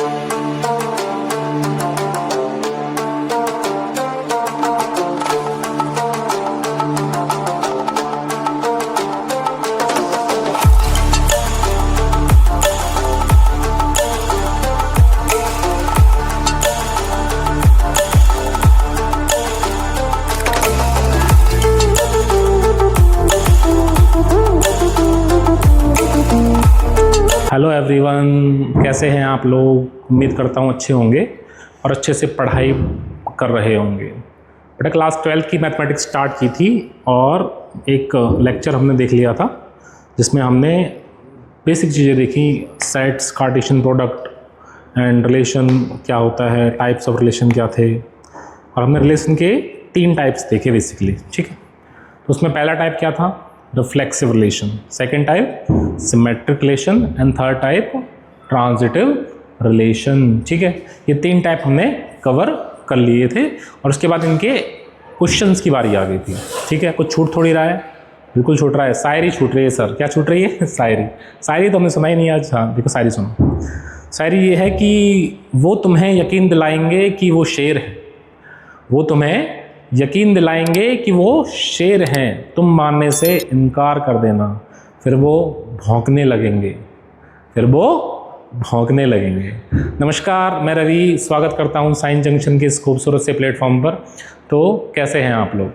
Hello everyone, कैसे हैं आप लोग। उम्मीद करता हूँ अच्छे होंगे और अच्छे से पढ़ाई कर रहे होंगे। बेटा क्लास 12 की मैथमेटिक्स स्टार्ट की थी और एक लेक्चर हमने देख लिया था जिसमें हमने बेसिक चीज़ें देखी, sets, Cartesian product and relation क्या होता है, टाइप्स ऑफ रिलेशन क्या थे, और हमने रिलेशन के 3 टाइप्स देखे बेसिकली। ठीक है, तो उसमें पहला टाइप क्या था, reflexive relation, second type symmetric relation and third type transitive relation. ठीक है, ये 3 टाइप हमने कवर कर लिए थे और उसके बाद इनके क्वेश्चंस की बारी आ गई थी। ठीक है, कुछ छूट थोड़ी रहा है, बिल्कुल छूट रहा है, शायरी छूट रही है। सर क्या छूट रही है? शायरी तो हमने सुना ही नहीं आज। हाँ देखो, शायरी सुनो। शायरी ये है कि वो तुम्हें यकीन दिलाएंगे कि वो शेर है, वो तुम्हें यकीन दिलाएंगे कि वो शेर हैं, तुम मानने से इनकार कर देना, फिर वो भौंकने लगेंगे, नमस्कार, मैं रवि स्वागत करता हूं साइंस जंक्शन के इस खूबसूरत से प्लेटफॉर्म पर। तो कैसे हैं आप लोग?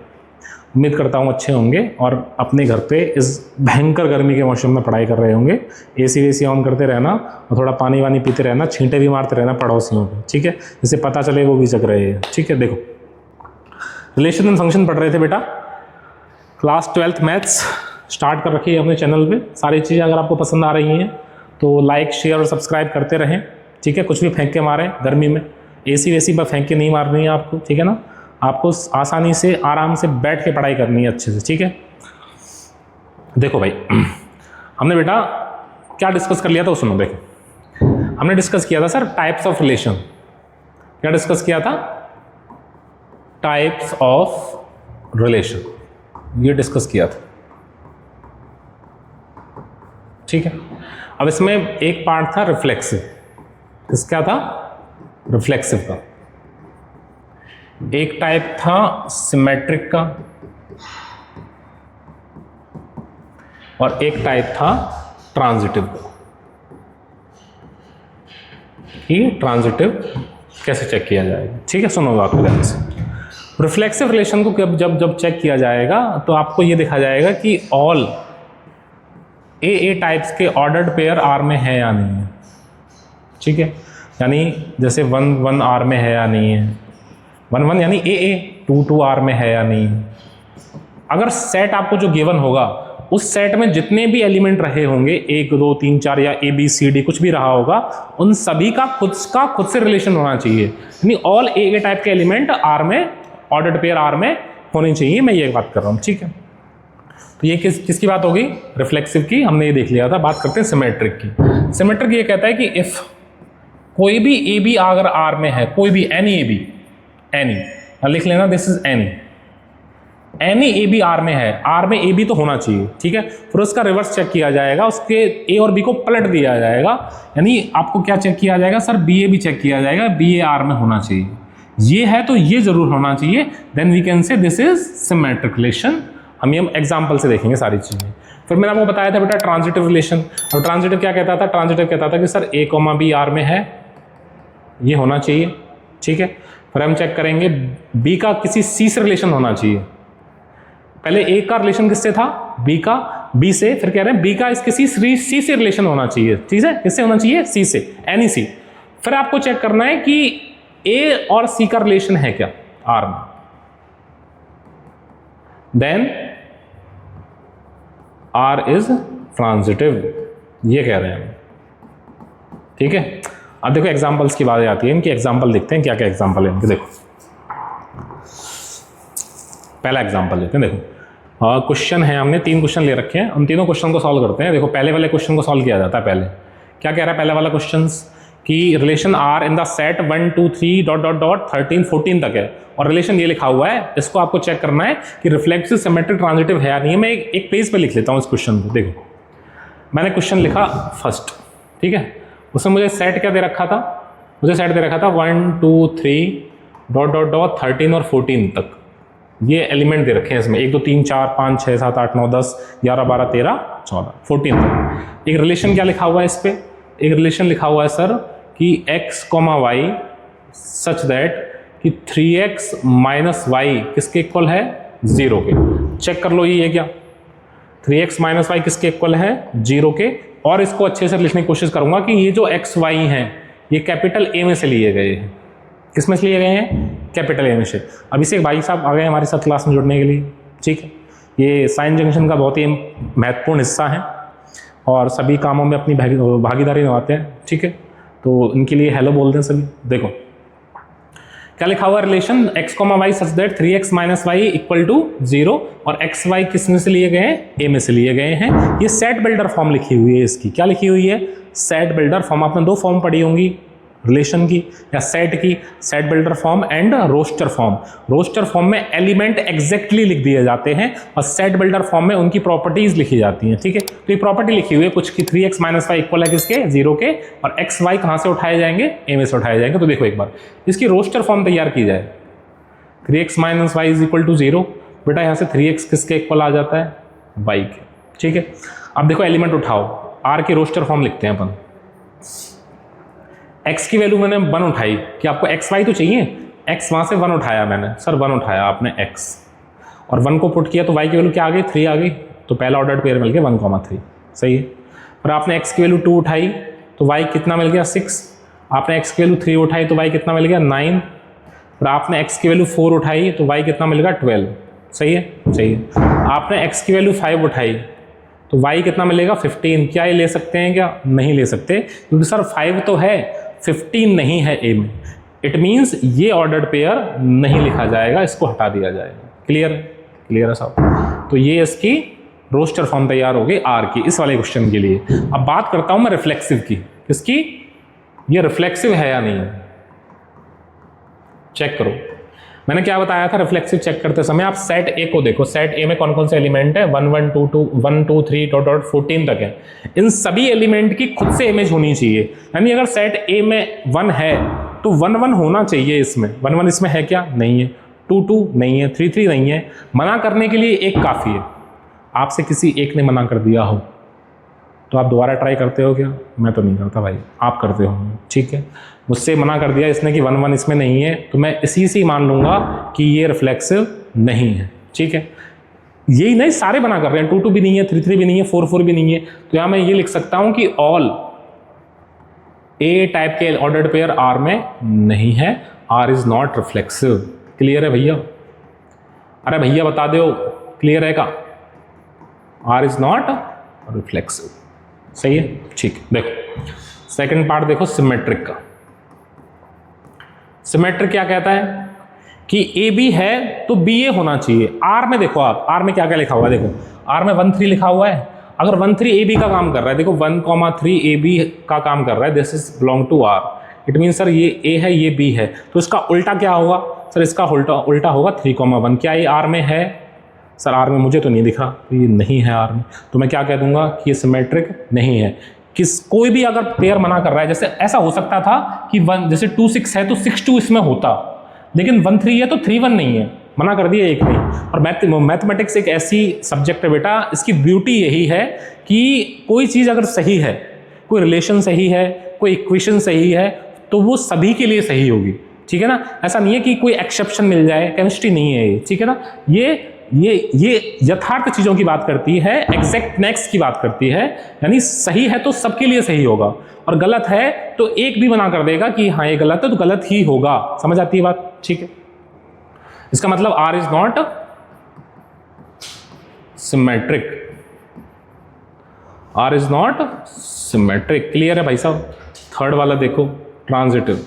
उम्मीद करता हूं अच्छे होंगे और अपने घर पे इस भयंकर गर्मी के मौसम में पढ़ाई कर रहे होंगे। एसी वेसी ऑन करते रहना और थोड़ा पानी वानी पीते रहना, छींटे भी मारते रहना पड़ोसियों को। ठीक है, जिससे पता चले वो भी जग रहे हैं। ठीक है, देखो रिलेशन एंड फंक्शन पढ़ रहे थे बेटा, क्लास 12 मैथ्स स्टार्ट कर रखी है अपने चैनल पे। सारी चीज़ें अगर आपको पसंद आ रही हैं तो लाइक शेयर और सब्सक्राइब करते रहें। ठीक है, कुछ भी फेंक के मारें गर्मी में, एसी वेसी पर फेंक के नहीं मारनी है आपको। ठीक है ना, आपको आसानी से आराम से बैठ के पढ़ाई करनी है अच्छे से। ठीक है, देखो भाई हमने बेटा क्या डिस्कस कर लिया था वो सुनो। देखो हमने डिस्कस किया था सर टाइप्स ऑफ रिलेशन। क्या डिस्कस किया था? टाइप्स ऑफ रिलेशन, ये डिस्कस किया था। ठीक है, अब इसमें एक पार्ट था रिफ्लेक्सिव। किसका था? रिफ्लेक्सिव का। एक टाइप था सिमेट्रिक का और एक टाइप था ट्रांजिटिव का। कि ट्रांजिटिव कैसे चेक किया जाएगा। ठीक है, सुनो बात ध्यान से। रिफ्लेक्सिव रिलेशन को जब चेक किया जाएगा तो आपको ये देखा जाएगा कि ऑल ए टाइप्स के ऑर्डर्ड पेयर आर में है या नहीं है। ठीक है, यानी जैसे 1 1 आर में है या नहीं है, 1 1 यानी ए 2 2 आर में है या नहीं है। अगर सेट आपको जो गिवन होगा उस सेट में जितने भी एलिमेंट रहे होंगे 1 2 3 4 या ए बी सी डी कुछ भी रहा होगा, उन सभी का खुद से रिलेशन होना चाहिए। यानी ऑल ए टाइप के एलिमेंट आर में, ऑर्डर्ड पेयर आर में होनी चाहिए। मैं ये बात कर रहा हूँ। ठीक है, तो ये किसकी बात होगी? रिफ्लेक्सिव की। हमने ये देख लिया था। बात करते हैं सिमेट्रिक की। सिमेट्रिक ये कहता है कि इफ कोई भी ए बी अगर आर में है, कोई भी एनी ए बी, एनी लिख लेना, this is any a b R में है, आर में ए बी तो होना चाहिए। ठीक है, फिर उसका रिवर्स चेक किया जाएगा, उसके ए और बी को पलट दिया जाएगा। यानी आपको क्या चेक किया जाएगा सर? बी ए भी चेक किया जाएगा, बी ए आर में होना चाहिए। ये है तो ये जरूर होना चाहिए, then we can say this is symmetric relation. हम ये एग्जाम्पल से देखेंगे सारी चीजें। फिर मैंने आपको बताया था बेटा ट्रांजिटिव रिलेशन। अब ट्रांजिटिव क्या कहता था? ट्रांजिटिव कहता था कि sir a comma b R में है, ये होना चाहिए। ठीक है, फिर हम चेक करेंगे बी का किसी सी से रिलेशन होना चाहिए। पहले ए का रिलेशन किससे था? बी से, फिर कह रहे हैं बी का इस किसी सी से रिलेशन होना चाहिए। ठीक है, किससे होना चाहिए? सी से, एनी सी। फिर आपको चेक करना है कि ए और सी का रिलेशन है क्या आर में, देन आर इज ट्रांजिटिव, ये कह रहे हैं। ठीक है, अब देखो एग्जांपल्स की बात आती है। इनकी एग्जांपल देखते हैं, क्या क्या एग्जांपल है इनके। देखो पहला एग्जांपल लेते हैं। देखो क्वेश्चन है, हमने 3 क्वेश्चन ले रखे हैं, उन तीनों क्वेश्चन को सॉल्व करते हैं। देखो पहले वाले क्वेश्चन को सॉल्व किया जाता है। पहले क्या कह रहा है पहले वाला क्वेश्चन? कि relation R in the set 1 2 3 ... 13 14 तक है और रिलेशन ये लिखा हुआ है। इसको आपको चेक करना है कि रिफ्लेक्सिव सिमेट्रिक ट्रांजिटिव है या नहीं है। मैं एक पेज पे लिख लेता हूँ इस क्वेश्चन को। देखो मैंने क्वेश्चन लिखा फर्स्ट, ठीक है, उसमें मुझे सेट क्या दे रखा था? मुझे सेट दे रखा था 1 2 3 डॉट डॉट डॉट 13 और 14 तक ये एलिमेंट दे रखे हैं इसमें 1 2 3 4 5 6 7 8 9 10 11 12 13 14 14 तक। एक रिलेशन क्या लिखा हुआ है इस पे, एक रिलेशन लिखा हुआ है सर कि x, y सच दैट कि 3x माइनस वाई किसके इक्वल है, 0 के। चेक कर लो ये क्या, 3x माइनस वाई किसके इक्वल है, 0 के। और इसको अच्छे से लिखने की कोशिश करूंगा कि ये जो x y हैं ये कैपिटल A में से लिए गए हैं। किस में से लिए गए हैं, कैपिटल A में से। अब इसे भाई साहब आ गए हमारे साथ क्लास में जुड़ने के लिए, ठीक है। ये साइन जंक्शन का बहुत ही महत्वपूर्ण हिस्सा है और सभी कामों में अपनी भागीदारी निभाते हैं, ठीक है। तो इनके लिए हेलो बोलते हैं सभी। देखो क्या लिखा हुआ relation x, y such that 3x minus y equal to 0 और x y किस में से लिए गए हैं, A में से लिए गए हैं। ये सेट बिल्डर फॉर्म लिखी हुई है इसकी, क्या लिखी हुई है, सेट बिल्डर फॉर्म। आपने दो फॉर्म पढ़ी होंगी रिलेशन की या सेट की, set builder form and roster form. Roster form में एलिमेंट एग्जैक्टली लिख दिए जाते हैं और सेट बिल्डर फॉर्म में उनकी प्रॉपर्टीज लिखी जाती हैं, ठीक है। तो ये प्रॉपर्टी लिखी हुई है कुछ की 3x माइनस वाई इक्वल है किसके, 0 के, और x y कहाँ से उठाए जाएंगे, A में से उठाए जाएंगे। तो देखो एक बार इसकी रोस्टर फॉर्म तैयार की जाए, 3x minus y is equal to 0। बेटा यहाँ से 3x किसके इक्वल आ जाता है, y के, ठीक है। अब देखो एलिमेंट उठाओ, r की रोस्टर फॉर्म लिखते हैं अपन। x की वैल्यू मैंने 1 उठाई कि आपको x y तो चाहिए, x वहाँ से 1 उठाया मैंने, सर 1 उठाया आपने x और 1 को पुट किया तो y की वैल्यू क्या आ गई, 3 आ गई। तो पहला ऑर्डर पेयर मिल गया 1,3, सही है। और आपने x की वैल्यू 2 उठाई तो y कितना मिल गया, 6। आपने x की वैल्यू 3 उठाई तो y कितना मिल गया, 9। और आपने x की वैल्यू 4 उठाई तो y कितना मिल गया, 12, सही है, सही है। आपने x की वैल्यू 5 उठाई तो y कितना मिलेगा, 15। क्या ये ले सकते हैं, क्या नहीं ले सकते, क्योंकि सर 5 तो है, 15 नहीं है A में। इट मीन्स ये ऑर्डर्ड पेयर नहीं लिखा जाएगा, इसको हटा दिया जाएगा। क्लियर, क्लियर है साहब। तो ये इसकी रोस्टर फॉर्म तैयार हो गई R की, इस वाले क्वेश्चन के लिए। अब बात करता हूं मैं रिफ्लेक्सिव की, किसकी, ये रिफ्लेक्सिव है या नहीं, चेक करो। मैंने क्या बताया था रिफ्लेक्सिव चेक करते समय, आप सेट ए को देखो, सेट ए में कौन कौन से एलिमेंट है, 1 1 2 2 1 2 3 डॉट डॉट 14 तक है। इन सभी एलिमेंट की खुद से इमेज होनी चाहिए, यानी अगर सेट ए में 1 है तो 1 1 होना चाहिए इसमें। 1 1 इसमें है क्या, नहीं है। 2 2 नहीं है, 3 3 नहीं है। मना करने के लिए एक काफ़ी है। आपसे किसी एक ने मना कर दिया हो तो आप दोबारा ट्राई करते हो क्या, मैं तो नहीं करता भाई, आप करते हो, ठीक है। मुझसे मना कर दिया इसने कि 1 1 इसमें नहीं है तो मैं इसी से मान लूंगा कि ये रिफ्लेक्सिव नहीं है, ठीक है। यही नहीं, सारे मना कर रहे हैं, 2 2 भी नहीं है, 3 3 भी नहीं है, 4 4 भी नहीं है। तो यहां मैं ये लिख सकता हूं कि ऑल ए टाइप के ऑर्डर्ड पेयर आर में नहीं है, R is not reflexive. Clear है भैया, अरे भैया बता दो, क्लियर है का, आर इज नॉट रिफ्लेक्सिव, सही है, ठीक है। देखो सेकंड पार्ट देखो सिमेट्रिक का। सिमेट्रिक क्या कहता है कि ए बी है तो बी ए होना चाहिए। आर में देखो, आप आर में क्या क्या लिखा हुआ है, देखो आर में 1 3 लिखा हुआ है। अगर 1 3 ए बी का काम कर रहा है, देखो 1 3 ए बी का काम कर रहा है, this is belong to R. It mean sir ये ए है ये बी है, तो इसका उल्टा क्या होगा, सर इसका उल्टा होगा 3 1। क्या ये आर में है, सर आर में मुझे तो नहीं दिख रहा, तो ये नहीं है आर में, तो मैं क्या कह दूंगा कि ये सिमेट्रिक नहीं है। कोई भी अगर पेयर मना कर रहा है, जैसे ऐसा हो सकता था कि जैसे 2 6 है तो 6 2 इसमें होता, लेकिन 1 3 है तो 3 1 नहीं है, मना कर दिया एक नहीं। और मैथमेटिक्स एक ऐसी सब्जेक्ट है बेटा, इसकी ब्यूटी यही है कि कोई चीज़ अगर सही है, कोई रिलेशन सही है, कोई इक्वेशन सही है, तो वो सभी के लिए सही होगी, ठीक है ना। ऐसा नहीं है कि कोई एक्सेप्शन मिल जाए, केमिस्ट्री नहीं है ये, ठीक है ना। ये यथार्थ चीज़ों की बात करती है, एग्जैक्टनेस की बात करती है, यानी सही है तो सबके लिए सही होगा, और गलत है तो एक भी मना कर देगा कि हाँ ये गलत है तो गलत ही होगा। समझ आती है बात, ठीक है। इसका मतलब R is not symmetric, R is not symmetric. Clear है भाई साहब। थर्ड वाला देखो ट्रांजिटिव।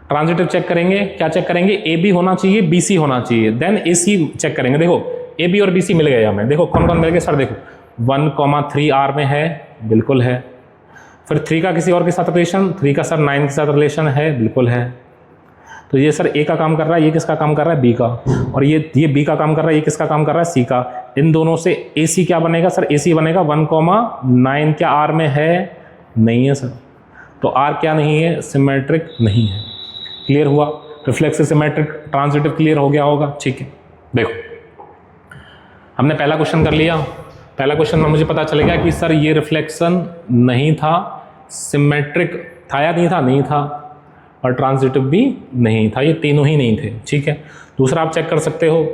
ट्रांजिटिव चेक करेंगे, क्या चेक करेंगे, ए बी होना चाहिए, बी सी होना चाहिए, देन ए सी चेक करेंगे। देखो ए बी और बी सी मिल गए हमें, देखो कौन कौन मिल गए सर, देखो 1 3 आर में है, बिल्कुल है। फिर 3 का किसी और के साथ रिलेशन, 3 का सर 9 के साथ रिलेशन है, बिल्कुल है। तो ये सर ए का काम कर रहा है, ये किसका काम कर रहा है, बी का, और ये बी का काम कर रहा है, ये किसका काम कर रहा है, सी का। इन दोनों से ए सी क्या बनेगा सर, ए सी बनेगा 1 9 क्या आर में है, नहीं है सर। तो आर क्या नहीं है? सिमेट्रिक नहीं है। क्लियर हुआ? रिफ्लेक्सिव सिमेट्रिक ट्रांजिटिव क्लियर हो गया होगा। ठीक है, देखो हमने पहला क्वेश्चन कर लिया। पहला क्वेश्चन में मुझे पता चल गया कि सर ये रिफ्लेक्शन नहीं था, सिमेट्रिक था या नहीं था? नहीं था, और ट्रांजिटिव भी नहीं था, ये तीनों ही नहीं थे। ठीक है, दूसरा आप चेक कर सकते हो,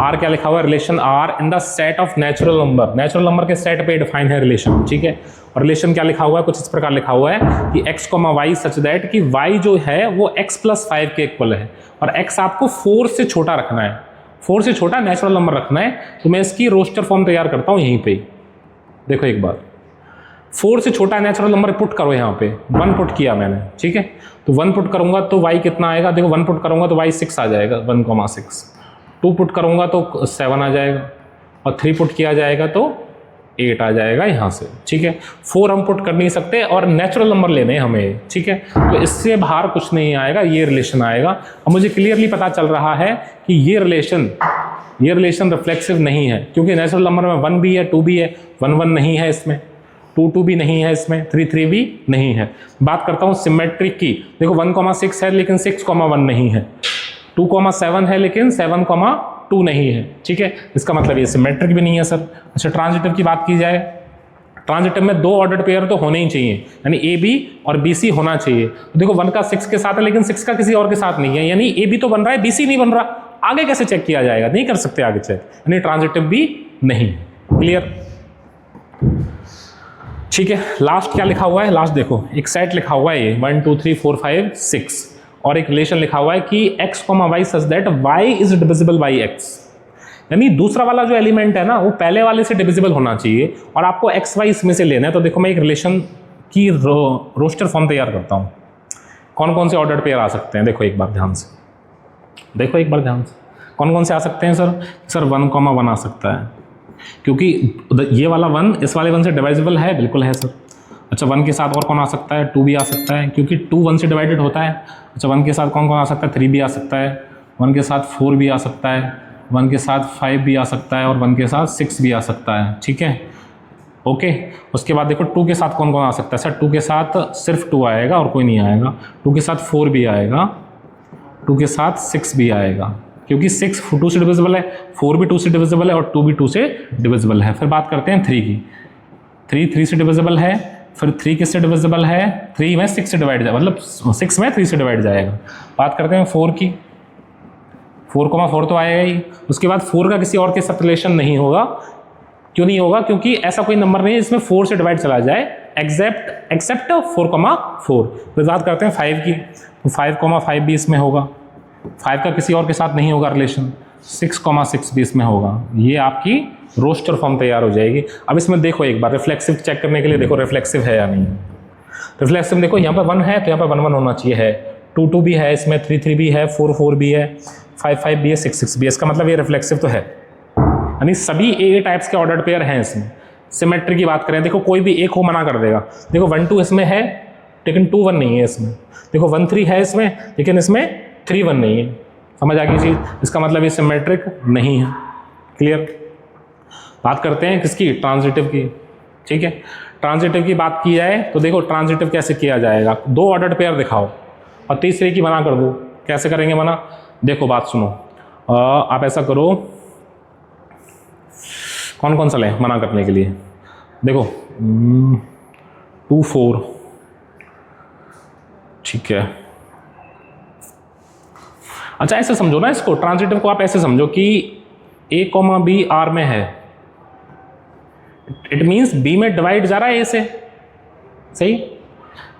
आर क्या लिखा हुआ है? Relation R in the set of natural number, natural number के सेट पे डिफाइन है रिलेशन। ठीक है, और रिलेशन क्या लिखा हुआ है? कुछ इस प्रकार लिखा हुआ है कि x, y सच दैट कि y जो है वो x + 5 के इक्वल है, और x आपको 4 से छोटा रखना है, 4 से छोटा नेचुरल नंबर रखना है। तो मैं इसकी रोस्टर फॉर्म तैयार करता हूँ यहीं पे। देखो एक बार, 4 से छोटा नेचुरल नंबर पुट करो यहाँ पे। 1 पुट किया मैंने, ठीक है, तो 1 पुट करूंगा तो y कितना आएगा? देखो 1 पुट करूंगा तो y 6 आ जाएगा, 1,6। 2 पुट करूंगा तो 7 आ जाएगा, और 3 पुट किया जाएगा तो 8 आ जाएगा यहाँ से। ठीक है, 4 हम पुट कर नहीं सकते और नेचुरल नंबर लेने हैं हमें। ठीक है, तो इससे बाहर कुछ नहीं आएगा, ये रिलेशन आएगा। अब मुझे क्लियरली पता चल रहा है कि ये रिलेशन रिफ्लेक्सिव नहीं है, क्योंकि नेचुरल नंबर में 1 भी है, 2 भी है, 1 1 नहीं है इसमें, 2 2 भी नहीं है इसमें, 3 3 भी नहीं है। बात करता हूँ सिमेट्रिक की। देखो 1,6 है लेकिन 6,1 नहीं है, 2,7 है लेकिन 7,2 नहीं है। ठीक है, इसका मतलब ये सिमेट्रिक भी नहीं है सर। अच्छा, ट्रांजिटिव की बात की जाए, ट्रांजिटिव में 2 ऑर्डर्ड पेयर तो होने ही चाहिए, यानी ए बी और बी सी होना चाहिए। तो देखो 1 का 6 के साथ है लेकिन 6 का किसी और के साथ नहीं है, यानी ए बी तो बन रहा है, बी सी नहीं बन रहा। आगे कैसे चेक किया जाएगा? नहीं कर सकते आगे चेक, यानी ट्रांजिटिव भी नहीं। क्लियर? ठीक है, लास्ट क्या लिखा हुआ है? लास्ट देखो, एक सेट लिखा हुआ है ये 1 2 3 4 5 6, और एक रिलेशन लिखा हुआ है कि x, y such that y is divisible by x, यानी दूसरा वाला जो एलिमेंट है ना वो पहले वाले से डिविजिबल होना चाहिए, और आपको x y इसमें से लेना है। तो देखो मैं एक रिलेशन की रोस्टर फॉर्म तैयार करता हूँ। कौन कौन से ऑर्डर्ड पेयर आ सकते हैं? देखो एक बार ध्यान से, देखो एक बार ध्यान से, कौन कौन से आ सकते हैं सर? सर 1,1 आ सकता है, क्योंकि ये वाला 1 इस वाले 1 से डिवाइजिबल है, बिल्कुल है सर। अच्छा, 1 के साथ और कौन आ सकता है? 2 भी आ सकता है, क्योंकि 2 1 से डिवाइडेड होता है। अच्छा, 1 के साथ कौन कौन आ सकता है? 3 भी आ सकता है, 1 के साथ 4 भी आ सकता है, 1 के साथ 5 भी आ सकता है, और 1 के साथ 6 भी आ सकता है। ठीक है, ओके। उसके बाद देखो 2 के साथ कौन कौन आ सकता है? सर 2 के साथ सिर्फ 2 आएगा और कोई नहीं आएगा। 2 के साथ 4 भी आएगा, 2 के साथ 6 भी आएगा, क्योंकि 6 2 से डिविजिबल है, 4 भी 2 से डिविजिबल है, और 2 भी 2 से डिविजिबल है। फिर बात करते हैं 3 की। 3 से डिविजिबल है, फिर 3 किससे डिविजिबल है? 3 में 6 से डिवाइड जाएगा, मतलब 6 में 3 से डिवाइड जाएगा। बात करते हैं 4 की। 4,4 तो आएगा ही। उसके बाद 4 का किसी और के साथ रिलेशन नहीं होगा। क्यों नहीं होगा? क्योंकि ऐसा कोई नंबर नहीं है जिसमें 4 से डिवाइड चला जाए, एक्सेप्ट 4,4। फिर बात करते हैं 5 की, तो 5,5 भी इसमें होगा, 5 का किसी और के साथ नहीं होगा रिलेशन, 6,6 भी इसमें होगा। ये आपकी रोस्टर फॉर्म तैयार हो जाएगी। अब इसमें देखो एक बार रिफ्लेक्सिव चेक करने के लिए, देखो रिफ्लेक्सिव है या नहीं। रिफ्लेक्सिव देखो यहाँ पर 1 है तो यहाँ पर 1 1 होना चाहिए, है 2 2 भी है इसमें, 3 3 भी है, 4 4 भी है, 5 5 भी है, 6 6 भी है। इसका मतलब ये रिफ्लेक्सिव तो है, यानी सभी ए टाइप्स के ऑर्डर्ड पेयर हैं इसमें। सिमेट्री की बात करें, देखो कोई भी एक हो मना कर देगा। देखो 1 2 इसमें है लेकिन 2 1 नहीं है इसमें। देखो 1 3 है इसमें लेकिन इसमें 3 1 नहीं है। समझ आ गई चीज़? इसका मतलब ये सिमेट्रिक नहीं है। क्लियर? बात करते हैं किसकी? ट्रांजिटिव की। ठीक है, ट्रांजिटिव की बात की जाए तो देखो ट्रांजिटिव कैसे किया जाएगा? 2 ऑर्डर्ड पेयर दिखाओ और तीसरे की मना कर दो। कैसे करेंगे मना? देखो बात सुनो, आप ऐसा करो, कौन कौन सा लें मना करने के लिए? देखो 2 4, ठीक है। अच्छा ऐसे समझो ना इसको, ट्रांजिटिव को आप ऐसे समझो कि a, b R में है, इट मीन्स b में डिवाइड जा रहा है a से, सही?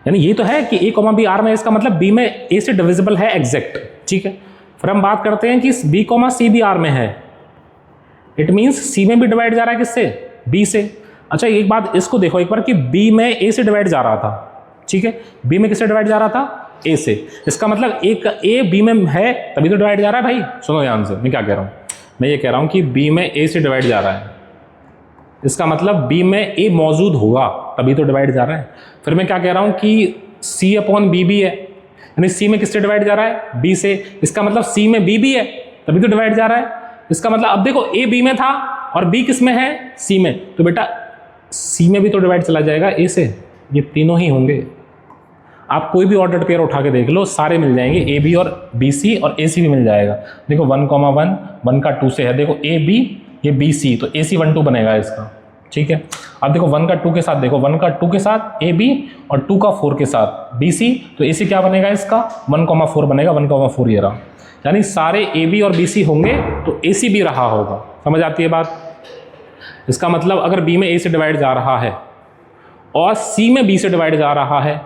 यानी ये तो है कि a, b R में, इसका मतलब b में a से डिविजिबल है एग्जैक्ट। ठीक है, फिर हम बात करते हैं कि b, c भी R में है, इट मीन्स c में भी डिवाइड जा रहा है किससे? b से। अच्छा एक बात इसको देखो एक बार कि b में a से डिवाइड जा रहा था, ठीक है, b में किससे डिवाइड जा रहा था? a से। इसका मतलब a b में है तभी तो डिवाइड जा रहा है भाई। सुनो ध्यान से, मैं क्या कह रहा हूँ, मैं ये कह रहा हूँ कि b में a से डिवाइड जा रहा है, इसका मतलब b में a मौजूद होगा तभी तो डिवाइड जा रहा है। फिर मैं क्या कह रहा हूँ कि c/b भी है, यानी c में किससे डिवाइड जा रहा है? b से। इसका मतलब c में b भी है तभी तो डिवाइड जा रहा है। इसका मतलब अब देखो a b में था और b किस में है? c में, तो बेटा c में भी तो डिवाइड चला जाएगा a से। ये तीनों ही होंगे। आप कोई भी ऑर्डर्ड पेयर उठा के देख लो, सारे मिल जाएंगे, ए बी और बी सी, और ए सी भी मिल जाएगा। देखो 1,1 1 का 2 से है, देखो ए बी ये बी सी, तो ए सी 1 2 बनेगा इसका, ठीक है। अब देखो 1 का 2 के साथ, देखो 1 का 2 के साथ ए बी और 2 का 4 के साथ बी सी, तो ए सी क्या बनेगा इसका 1,4 बनेगा, 1,4 ये रहा। यानी सारे ए बी और बी सी होंगे तो ए सी भी रहा होगा। समझ आती है बात? इसका मतलब अगर बी में ए से डिवाइड जा रहा है और सी में बी से डिवाइड जा रहा है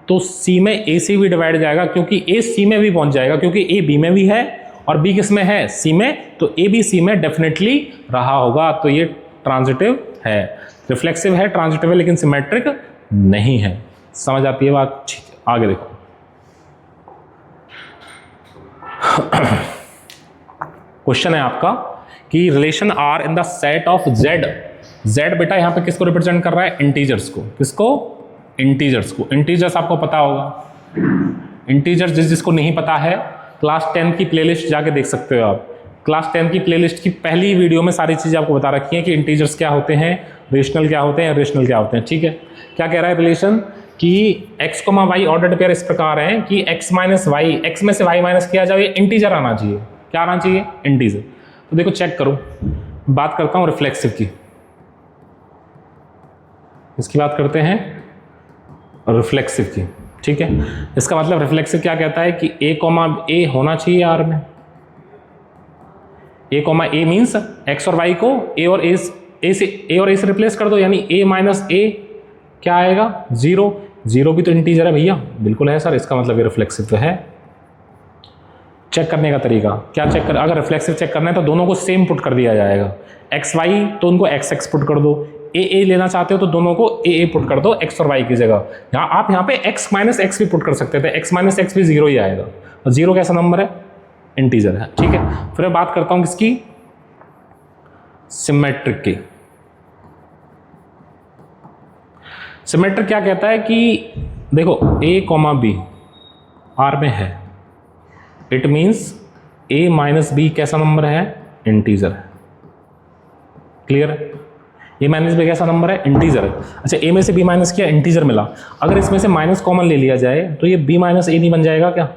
तो सी में ए से भी डिवाइड जाएगा, क्योंकि ए सी में भी पहुंच जाएगा, क्योंकि ए बी में भी है और बी किस में है, सी में, तो ए बी सी में डेफिनेटली रहा होगा। तो ये ट्रांजिटिव है, रिफ्लेक्सिव है, ट्रांजिटिव है, लेकिन सिमेट्रिक नहीं है। समझ आती है बात? ठीक है, आगे देखो। क्वेश्चन है आपका कि relation R in the set of Z. Z बेटा यहाँ पे किसको रिप्रेजेंट कर रहा है? इंटीजर्स को। किसको? इंटीजर्स को। इंटीजर्स आपको पता होगा। इंटीजर्स जिसको नहीं पता है, क्लास 10 की प्लेलिस्ट जाके देख सकते हो आप। क्लास 10 की प्लेलिस्ट की पहली वीडियो में सारी चीज़ें आपको बता रखी हैं कि इंटीजर्स क्या होते हैं, रेशनल क्या होते हैं, रेशनल क्या होते हैं, ठीक है। क्या कह रहा है रिलेशन कि x, y ऑर्डर्ड पेयर इस प्रकार है कि x माइनस वाई, एक्स में से y माइनस किया जाए, इंटीजर आना चाहिए। क्या आना चाहिए? इंटीजर। तो देखो चेक करो, बात करता हूँ रिफ्लेक्सिव की। इसकी बात करते हैं रिफ्लेक्सिव की, ठीक है। इसका मतलब रिफ्लेक्सिव क्या कहता है कि a होना चाहिए आर में। a मीन्स x और y को a और a से रिप्लेस कर दो, यानी a माइनस a क्या आएगा? 0। 0 भी तो इंटीजर है भैया। बिल्कुल है सर, इसका मतलब ये रिफ्लेक्सिव तो है। चेक करने का तरीका क्या चेक कर, अगर रिफ्लेक्सिव चेक करना है तो दोनों को सेम पुट कर दिया जाएगा। एक्स वाई तो उनको एक्स एक्स पुट कर दो, ए लेना चाहते हो तो दोनों को ए पुट कर दो एक्स और वाई की जगह। आप यहाँ पे एक्स माइनस एक्स भी पुट कर सकते थे, एक्स माइनस एक्स भी 0 ही आएगा। और 0 कैसा नंबर है? इंटीजर है, ठीक है। फिर मैं बात करता हूँ किसकी? सिमेट्रिक की। सिमेट्रिक क्या कहता है कि देखो a, b आर में है, it means a minus b कैसा नंबर है? इंटीजर है। क्लियर है? a माइनस बी कैसा नंबर है? इंटीजर है। अच्छा, a में से b माइनस किया, इंटीजर मिला। अगर इसमें से माइनस कॉमन ले लिया जाए तो ये b माइनस a नहीं बन जाएगा क्या?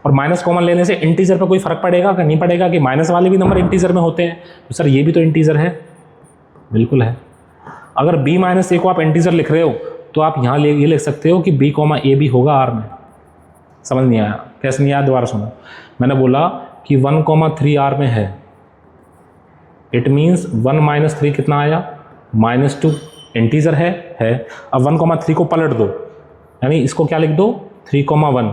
और माइनस कॉमन लेने से इंटीजर पर कोई फर्क पड़ेगा क्या? नहीं पड़ेगा कि माइनस वाले भी नंबर इंटीजर में होते हैं। तो सर ये भी तो इंटीजर है। बिल्कुल है। अगर b माइनस a को आप इंटीजर लिख रहे हो तो आप यहाँ ये लिख सकते हो कि b, a भी होगा आर में। समझ नहीं आया? कैसे नहीं आया? दोबारा सुनो। मैंने बोला कि 1,3 आर में है, इट मीन्स 1 माइनस 3 कितना आया? -2। इंटीजर है। अब 1,3 को पलट दो, यानी इसको क्या लिख दो? 3,1।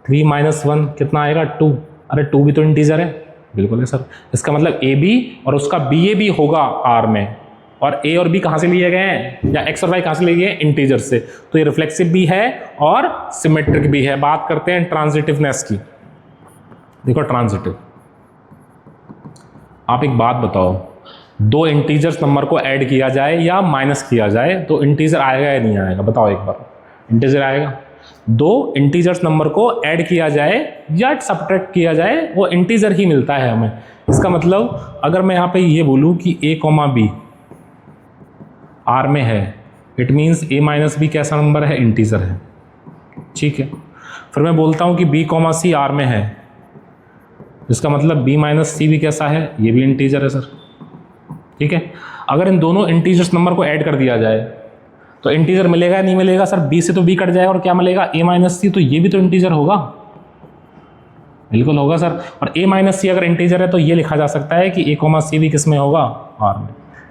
3 माइनस 1 कितना आएगा? 2। अरे 2 भी तो इंटीजर है। बिल्कुल है सर। इसका मतलब ए बी और उसका बी ए भी होगा आर में। और ए और बी कहाँ से लिए गए हैं, या एक्स और वाई कहाँ से लिए गए हैं? इंटीजर से। तो ये रिफ्लेक्सिव भी है और सिमेट्रिक भी है। बात करते हैं ट्रांजिटिवनेस की। देखो ट्रांजिटिव, आप एक बात बताओ, दो इंटीजर्स नंबर को ऐड किया जाए या माइनस किया जाए तो इंटीजर आएगा या नहीं आएगा? बताओ एक बार। इंटीजर आएगा। दो इंटीजर्स नंबर को ऐड किया जाए या सब्ट्रैक्ट किया जाए, वो इंटीजर ही मिलता है हमें। इसका मतलब अगर मैं यहाँ पे ये बोलूँ कि a, b आर में है, it means a minus b कैसा नंबर है? इंटीजर है, ठीक है। फिर मैं बोलता हूँ कि b, c आर में है, इसका मतलब b माइनस सी भी कैसा है? ये भी इंटीजर है सर, ठीक है। अगर इन दोनों इंटीजर्स नंबर को ऐड कर दिया जाए तो इंटीजर मिलेगा या नहीं मिलेगा? सर b से तो b कट जाएगा और क्या मिलेगा? a माइनस सी, तो ये भी तो इंटीजर होगा। बिल्कुल होगा सर। और a माइनस सी अगर इंटीजर है तो ये लिखा जा सकता है कि a, c भी किस में होगा? आर में।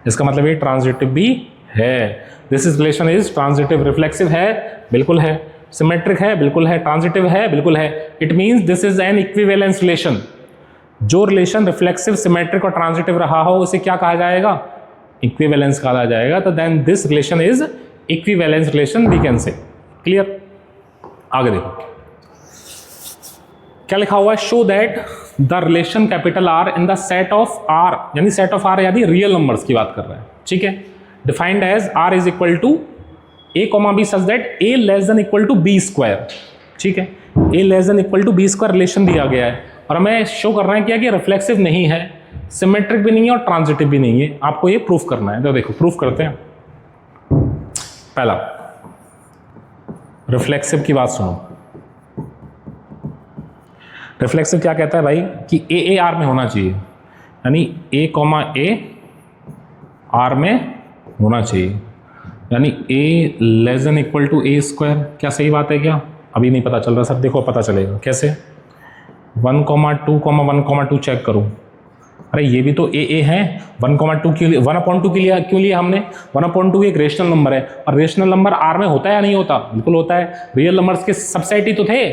इसका मतलब ये ट्रांजिटिव भी है। This is relation is transitive. Reflexive है? बिल्कुल है। सिमेट्रिक है? बिल्कुल है। ट्रांजिटिव है? बिल्कुल है। It means this is an equivalence relation. जो रिलेशन रिफ्लेक्सिव, सिमेट्रिक और ट्रांजिटिव रहा हो उसे क्या कहा जाएगा? इक्विवेलेंस कहा जाएगा। तो then this relation is equivalence relation we can say. Clear? आगे देखो क्या लिखा हुआ है? Show that the relation capital R in the set of R, यानी सेट ऑफ आर यानी रियल नंबर्स की बात कर रहे हैं, ठीक है। Defined as R is equal to a, b such that a less than equal to b square, ठीक है। a less than equal to b square relation दिया गया है और हमें शो करना है क्या कि रिफ्लेक्सिव नहीं है, सिमेट्रिक भी नहीं है और ट्रांजिटिव भी नहीं है। आपको ये प्रूफ करना है। तो देखो प्रूफ करते हैं। पहला, रिफ्लेक्सिव की बात सुनो। रिफ्लेक्सिव क्या कहता है भाई कि ए आर में होना चाहिए, यानी ए कॉमा ए आर में होना चाहिए, यानी A less than equal to A square. क्या सही बात है क्या? अभी नहीं पता चल रहा सर, देखो पता चलेगा कैसे। 1,2,1,2 चेक करो। अरे ये भी तो ए है। 1,2 के लिए 1/2 के लिए क्यों लिया हमने? 1/2 एक रेशनल नंबर है, और रेशनल नंबर आर में होता है या नहीं होता? बिल्कुल होता है। रियल नंबर्स के सबसेट ही तो थे।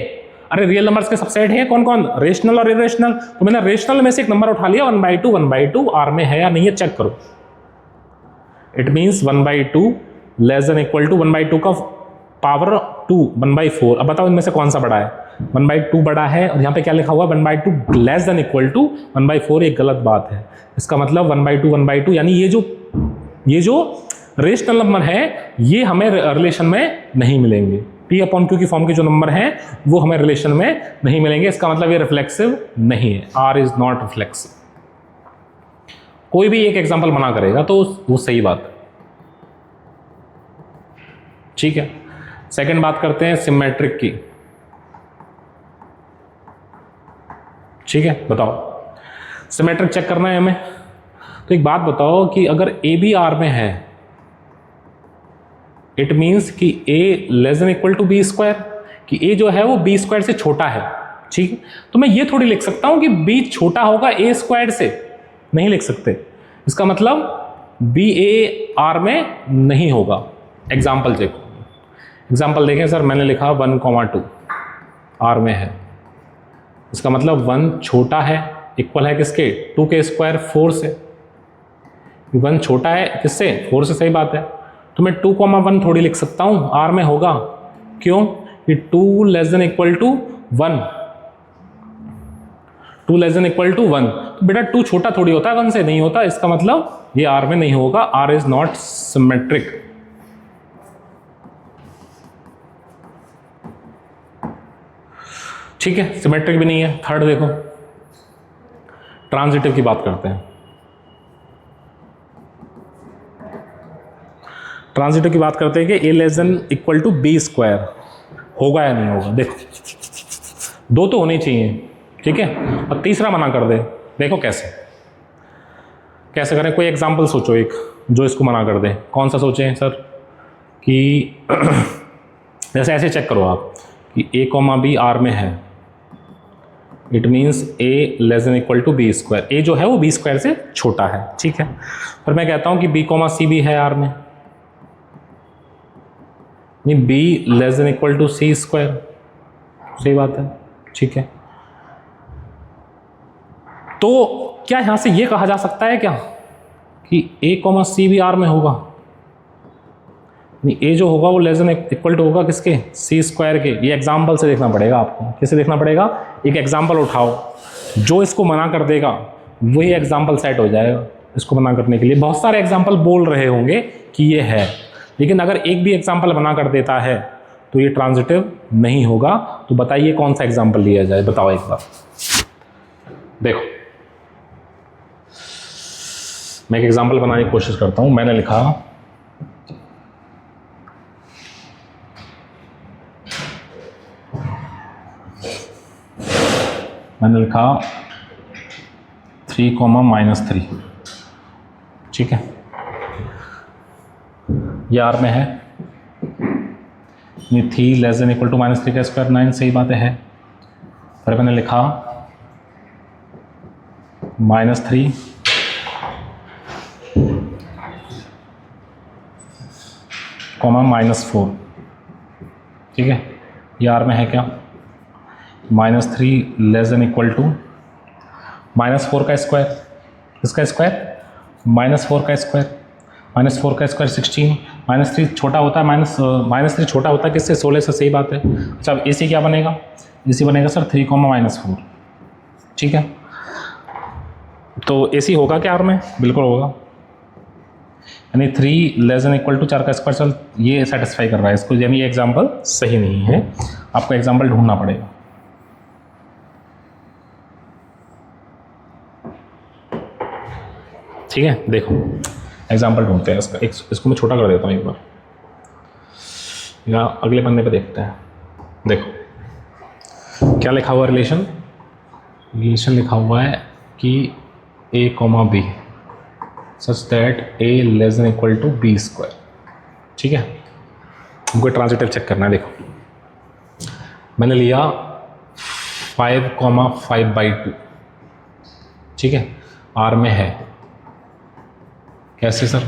अरे रियल नंबर्स के सबसेट हैं कौन कौन? रेशनल और इरेशनल। तो मैंने रेशनल में से एक नंबर उठा लिया, 1/2 आर में है या नहीं है चेक करो। It means 1/2 less than equal to 1/2 का पावर 2 1/4। अब बताओ इनमें से कौन सा बड़ा है? 1/2 बड़ा है, और यहाँ पे क्या लिखा हुआ है 1/2 लेस देन इक्वल टू 1/4। एक गलत बात है। इसका मतलब 1/2 यानी ये जो रेशनल नंबर है ये हमें रिलेशन में नहीं मिलेंगे। P/Q की फॉर्म के जो नंबर हैं वो हमें रिलेशन में नहीं मिलेंगे। इसका मतलब ये रिफ्लेक्सिव नहीं है। R is not reflexive. कोई भी एक एग्जाम्पल बना करेगा तो वो सही बात है। ठीक है, सेकंड बात करते हैं सिमेट्रिक की। ठीक है, बताओ सिमेट्रिक चेक करना है हमें। तो एक बात बताओ कि अगर ए बी आर में है, इट मीन्स कि A less than equal to B square, कि ए जो है वो बी स्क्वायर से छोटा है। ठीक है, तो मैं ये थोड़ी लिख सकता हूं कि बी छोटा होगा ए स्क्वायर से, नहीं लिख सकते। इसका मतलब बी ए आर में नहीं होगा। एग्जाम्पल देखो, एग्जाम्पल देखें सर। मैंने लिखा 1,2 आर में है, इसका मतलब 1 छोटा है, इक्वल है किसके? 2 के स्क्वायर 4 से। 1 छोटा है किससे? 4 से। सही बात है। तो मैं 2,1 थोड़ी लिख सकता हूं, आर में होगा। क्यों? कि 2 less than equal to 1, 2 less than equal to 1। तो बेटा 2 छोटा थोड़ी होता है 1 से, नहीं होता। इसका मतलब ये आर में नहीं होगा। R is not symmetric. ठीक है, सिमेट्रिक भी नहीं है। थर्ड देखो, ट्रांजिटिव की बात करते हैं। ट्रांजिटिव की बात करते हैं कि A less than equal to B square होगा या नहीं होगा। देखो 2 तो होने चाहिए, ठीक है, और तीसरा मना कर दे। देखो कैसे कैसे करें। कोई एग्जाम्पल सोचो एक जो इसको मना कर दे। कौन सा सोचें सर? कि जैसे ऐसे चेक करो आप कि ए कॉमा बी आर में है, it means A less than equal to B square. A जो है वो बी स्क्वायर से छोटा है। ठीक है, पर मैं कहता हूं कि बी कॉमा सी भी है आर में, नहीं b less than equal to c square. सही बात है। ठीक है, तो क्या यहां से ये कहा जा सकता है क्या कि ए कॉमा सी भी आर में होगा? नहीं, ए जो होगा वो लेस देन इक्वल टू होगा किसके? सी स्क्वायर के। ये एग्जाम्पल से देखना पड़ेगा आपको। कैसे देखना पड़ेगा? एक एग्जाम्पल उठाओ, जो इसको मना कर देगा वही एग्जाम्पल सेट हो जाएगा इसको मना करने के लिए। बहुत सारे एग्जाम्पल बोल रहे होंगे कि ये है, लेकिन अगर एक भी एग्जाम्पल बना कर देता है तो ये ट्रांजिटिव नहीं होगा। तो बताइए कौन सा एग्जाम्पल लिया जाए, बताओ एक बार। देखो मैं एक एग्जाम्पल बनाने की कोशिश करता हूं। मैंने लिखा मैंने लिखा 3,-3। ठीक है, ये आर में है। ये 3 लेस देन इक्वल टू -3 का स्क्वायर 9। सही बात है। पर मैंने लिखा -3 -4। ठीक है, ये आर में है क्या? -3 लेस देन इक्वल टू -4 का स्क्वायर। इसका स्क्वायर -4 का स्क्वायर। -4 का स्क्वायर 16। -3 छोटा होता है, -3 छोटा होता है किससे? 16 से। सही बात है। अच्छा, अब इसी क्या बनेगा? इसी बनेगा सर 3, -4। ठीक है, तो एसी होगा क्या आर में? बिल्कुल होगा। यानी 3 लेस देन इक्वल टू 4 का स्क्वायर। चल ये सेटिस्फाई कर रहा है इसको, यानी ये एग्जाम्पल सही नहीं है। आपको एग्जाम्पल ढूंढना पड़ेगा। ठीक है, देखो एग्जाम्पल ढूंढते हैं इसका। इसको मैं छोटा कर देता हूँ एक बार। या अगले पन्ने पे देखते हैं। देखो क्या लिखा हुआ रिलेशन लिखा हुआ है कि a comma B such that a less than equal to B square. ठीक है, हमको ट्रांजिटिव चेक करना है। देखो मैंने लिया 5,5/2, ठीक है, R में है। कैसे sir?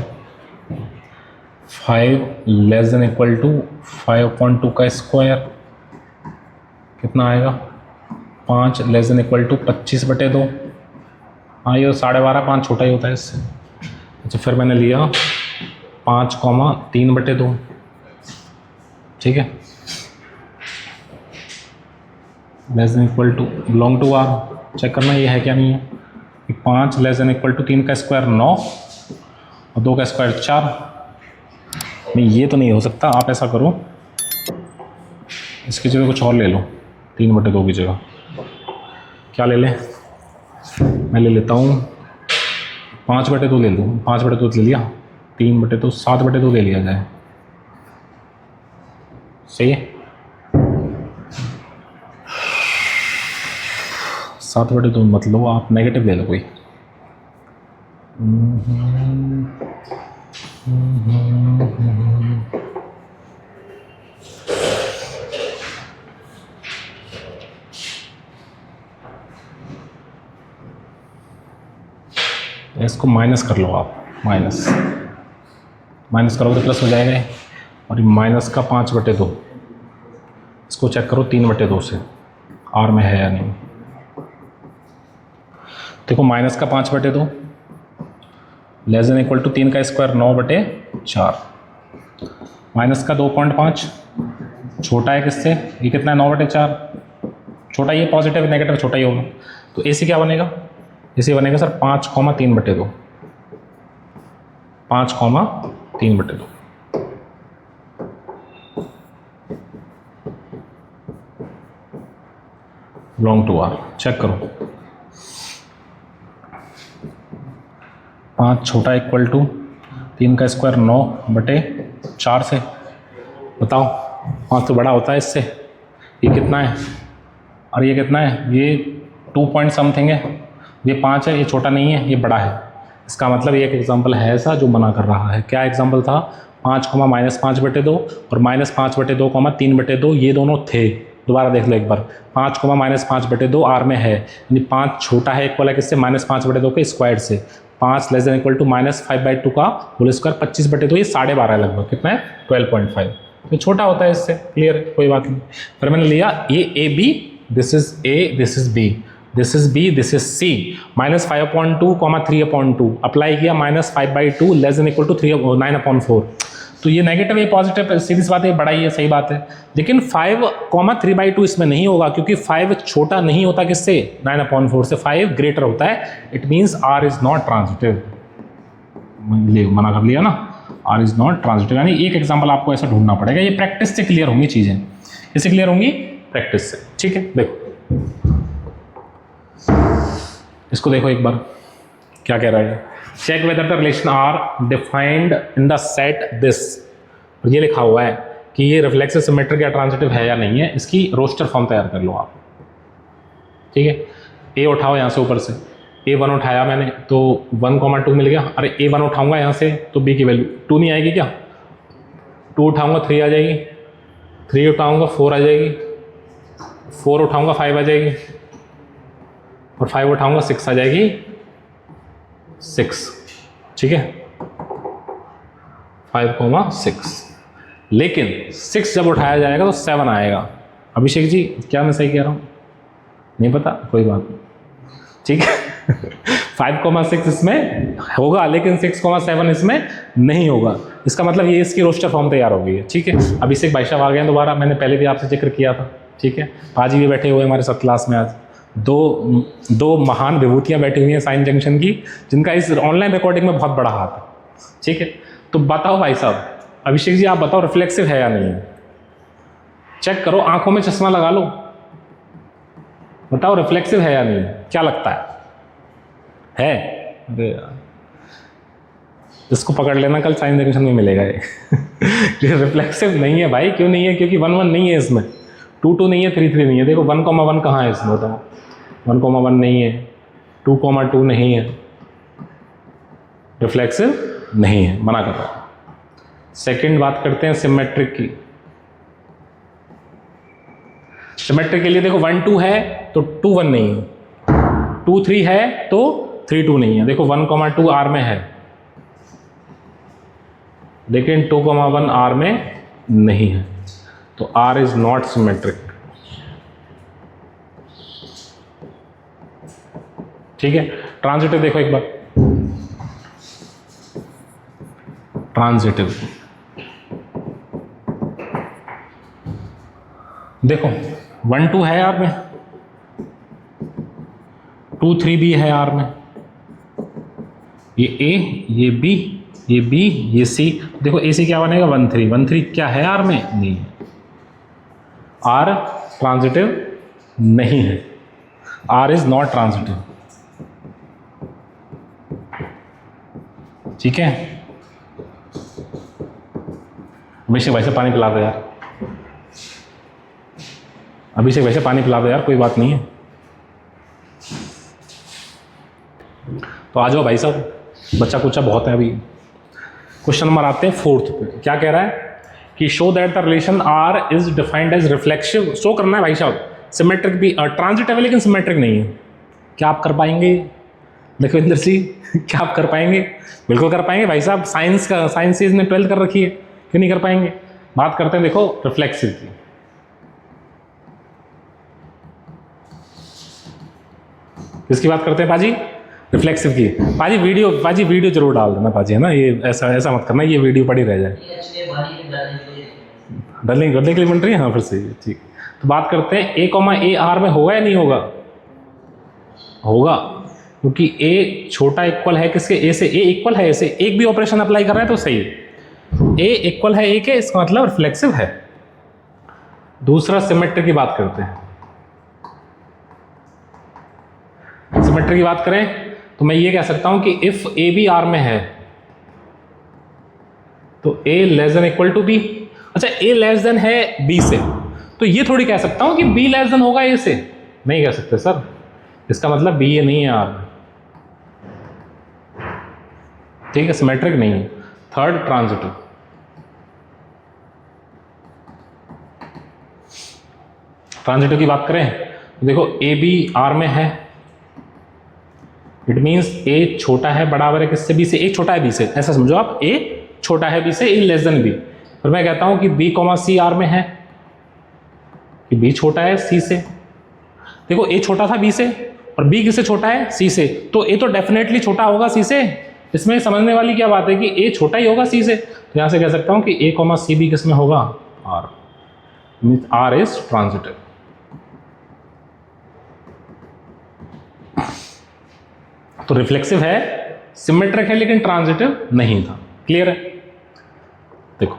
5 less than equal to 5/2 का स्क्वायर कितना आएगा? 5 लेस देन इक्वल टू 25/2। हाँ, ये 12.5, 5 छोटा ही होता है इससे। अच्छा, फिर मैंने लिया 5,3/2, ठीक है, less than equal to belong to R। Check करना ये है क्या नहीं है। 5 लेस देन इक्वल टू 3 का स्क्वायर 9 और 2 का स्क्वायर 4। नहीं, ये तो नहीं हो सकता। आप ऐसा करो, इसकी जगह कुछ और ले लो। 3/2 की जगह क्या ले लें? मैं ले लेता हूँ 5/2 ले लूँ। 5/2 ले लिया, 3/2, 7/2 ले लिया जाए। सही है, 7/2 मत लो आप, नेगेटिव ले लो कोई। इसको माइनस कर लो आप। माइनस करोगे तो प्लस हो जाएगा। और ये माइनस का 5/2, इसको चेक करो 3/2 से R में है या नहीं। देखो माइनस का 5/2 लेस देन इक्वल टू 3 का स्क्वायर 9/4। माइनस का 2.5 छोटा है किससे? ये कितना है? 9/4। छोटा ही है, पॉजिटिव नेगेटिव छोटा ही होगा। तो AC क्या बनेगा? AC बनेगा sir 5,3/2। 5,3/2। Belong to R। Check करो, 5 छोटा इक्वल टू 3 का स्क्वायर 9/4 से। बताओ, 5 तो बड़ा होता है इससे। ये कितना है और ये कितना है? ये 2 पॉइंट समथिंग है। ये 5 है, ये छोटा नहीं है, ये बड़ा है। इसका मतलब ये एक एग्जाम्पल है ऐसा जो मना कर रहा है। क्या एग्जाम्पल था? 5,-5/2 और -5/2, 3/2 ये दोनों थे। दोबारा देख लो एक बार। 5,-5/2 R में है, यानी 5 छोटा है इक्वल है किससे? -5/2 के स्क्वायर से। 5 लेस देन इक्वल टू -5/2 का होल स्क्वायर 25/2, ये 12.5 लगभग। कितना है? 12.5। तो छोटा होता है इससे। क्लियर है, कोई बात नहीं। फिर मैंने लिया ये AB, this is A, this is B, this is B, this is C। -5/2, 3/2 apply किया। -5/2 लेस देन इक्वल टू 9/4। तो ये नेगेटिव है, पॉजिटिव, सीरीज बात है, बड़ा ही है, सही बात है। लेकिन 5,3/2 इसमें नहीं होगा, क्योंकि 5 छोटा नहीं होता किससे? 9/4 से। 5 ग्रेटर होता है। It means R is not transitive. मना कर लिया ना, R इज नॉट ट्रांजिटिव। यानी एक एग्जाम्पल आपको ऐसा ढूंढना पड़ेगा। ये प्रैक्टिस से क्लियर होंगी चीजें। इससे क्लियर होंगी? प्रैक्टिस से। ठीक है, देखो इसको देखो एक बार क्या कह रहा है। Check whether the relation R defined in the set this. और ये लिखा हुआ है कि ये रिफ्लेक्सिव सिमेट्रिक या ट्रांजिटिव है या नहीं है। इसकी रोस्टर फॉर्म तैयार कर लो आप। ठीक है, A उठाओ यहाँ से ऊपर से। A1 उठाया मैंने तो 1,2 मिल गया। अरे A1 उठाऊंगा यहाँ से तो B की वैल्यू 2 नहीं आएगी क्या? 2 उठाऊंगा 3 आ जाएगी, 3 उठाऊंगा 4 आ जाएगी, 4 उठाऊंगा 5 आ जाएगी, और 5 उठाऊंगा 6 आ जाएगी। 6, ठीक है, 5,6। लेकिन 6 जब उठाया जाएगा तो 7 आएगा। अभिषेक जी क्या मैं सही कह रहा हूँ? नहीं पता, कोई बात नहीं, ठीक है। 5,6 इसमें होगा, लेकिन 6,7 इसमें नहीं होगा। इसका मतलब ये इसकी रोस्टर फॉर्म तैयार हो गई है। ठीक है, अभिषेक भाई साहब आ गए दोबारा। मैंने पहले भी आपसे जिक्र किया था। ठीक है, पाजी भी बैठे हुए हमारे साथ क्लास में। आज दो महान विभूतियां बैठी हुई हैं साइन जंक्शन की, जिनका इस ऑनलाइन रिकॉर्डिंग में बहुत बड़ा हाथ है। ठीक है, तो बताओ भाई साहब, अभिषेक जी आप बताओ रिफ्लेक्सिव है या नहीं है? चेक करो, आंखों में चश्मा लगा लो, बताओ रिफ्लेक्सिव है या नहीं? क्या लगता है? अरे यार, इसको पकड़ लेना, कल साइंस एजुकेशन में मिलेगा ये। रिफ्लेक्सिव नहीं है भाई। क्यों नहीं है? क्योंकि 1 1 नहीं है इसमें, 2 2 नहीं है, 3 3 नहीं है। देखो 1,1 कहाँ है इसमें बताओ? 1,1 नहीं है, 2,2 नहीं है, रिफ्लेक्सिव नहीं है, मना कर रहा हूं। सेकंड बात करते हैं सिमेट्रिक की। सिमेट्रिक के लिए देखो 1 2 है तो 2 1 नहीं है, 2 3 है तो 3 2 नहीं है। देखो 1,2 आर में है, लेकिन 2,1 आर में नहीं है, तो आर इज नॉट सिमेट्रिक। ठीक है। ट्रांजिटिव देखो एक बार, ट्रांजिटिव देखो 1 2 है आर में, 2 3 भी है आर में, ये ए, ये बी, ये बी, ये सी। देखो ए सी क्या बनेगा? 1 3। 1 3 क्या है आर में? नहीं है। आर ट्रांजिटिव नहीं है, आर इज नॉट ट्रांजिटिव। ठीक है। अभिषेक भाई से पानी पिला दो यार, अभिषेक भाई से पानी पिला दो यार, कोई बात नहीं है। तो आ जाओ भाई साहब, बच्चा कुचा बहुत है अभी। क्वेश्चन नंबर आते हैं 4th पे। क्या कह रहा है कि show that the relation R is defined as reflexive. Show करना है भाई साहब। सिमेट्रिक भी ट्रांजिटिव है लेकिन सिमेट्रिक नहीं है। क्या आप कर पाएंगे देखो इंद्र सिंह? क्या आप कर पाएंगे? बिल्कुल कर पाएंगे भाई साहब। साइंस का, साइंस ने 12th कर रखी है, क्यों नहीं कर पाएंगे? बात करते हैं देखो रिफ्लेक्सिव की। किसकी बात करते हैं पाजी? रिफ्लेक्सिव की। पाजी वीडियो जरूर डाल देना पाजी, है ना? ये ऐसा मत करना ये वीडियो पड़ी रह जाए। डलने के लिए बन रही है, हाँ फिर सही है। ठीक। तो बात करते हैं ए कॉमा ए आर में होगा या नहीं होगा? होगा, क्योंकि ए छोटा इक्वल है किसके? ए से। ए इक्वल है ए से, एक भी ऑपरेशन अप्लाई कर रहा है तो सही है। ए इक्वल है ए के, इसका मतलब रिफ्लेक्सिव है। दूसरा सिमेट्री की बात करते हैं। सिमेट्री की बात करें तो मैं ये कह सकता हूं कि इफ ए बी आर में है तो A less than equal to B. अच्छा, ए लेस देन है बी से, तो ये थोड़ी कह सकता हूं कि बी लेस देन होगा ए से। नहीं कह सकते सर, इसका मतलब बी ए नहीं है आर में। ठीक है, सिमेट्रिक नहीं है। Third transitive. ट्रांजिटिव की बात करें तो देखो ए बी आर में है, इट मीन्स ए छोटा है बराबर है किससे? बी से। ए छोटा है बी से, ऐसा समझो आप। ए छोटा है बी से, ए लेस देन बी। और मैं कहता हूं कि बी कॉमा सी आर में है, कि बी छोटा है सी से। देखो ए छोटा था बी से और बी किससे छोटा है? सी से, तो ए तो डेफिनेटली छोटा होगा सी से। इसमें समझने वाली क्या बात है कि ए छोटा ही होगा सी से, तो यहां से कह सकता हूं कि ए कॉमा सी बी किस में होगा? R. Means R is transitive. तो रिफ्लेक्सिव है, सिमेट्रिक है, लेकिन ट्रांजिटिव नहीं था। क्लियर है? देखो,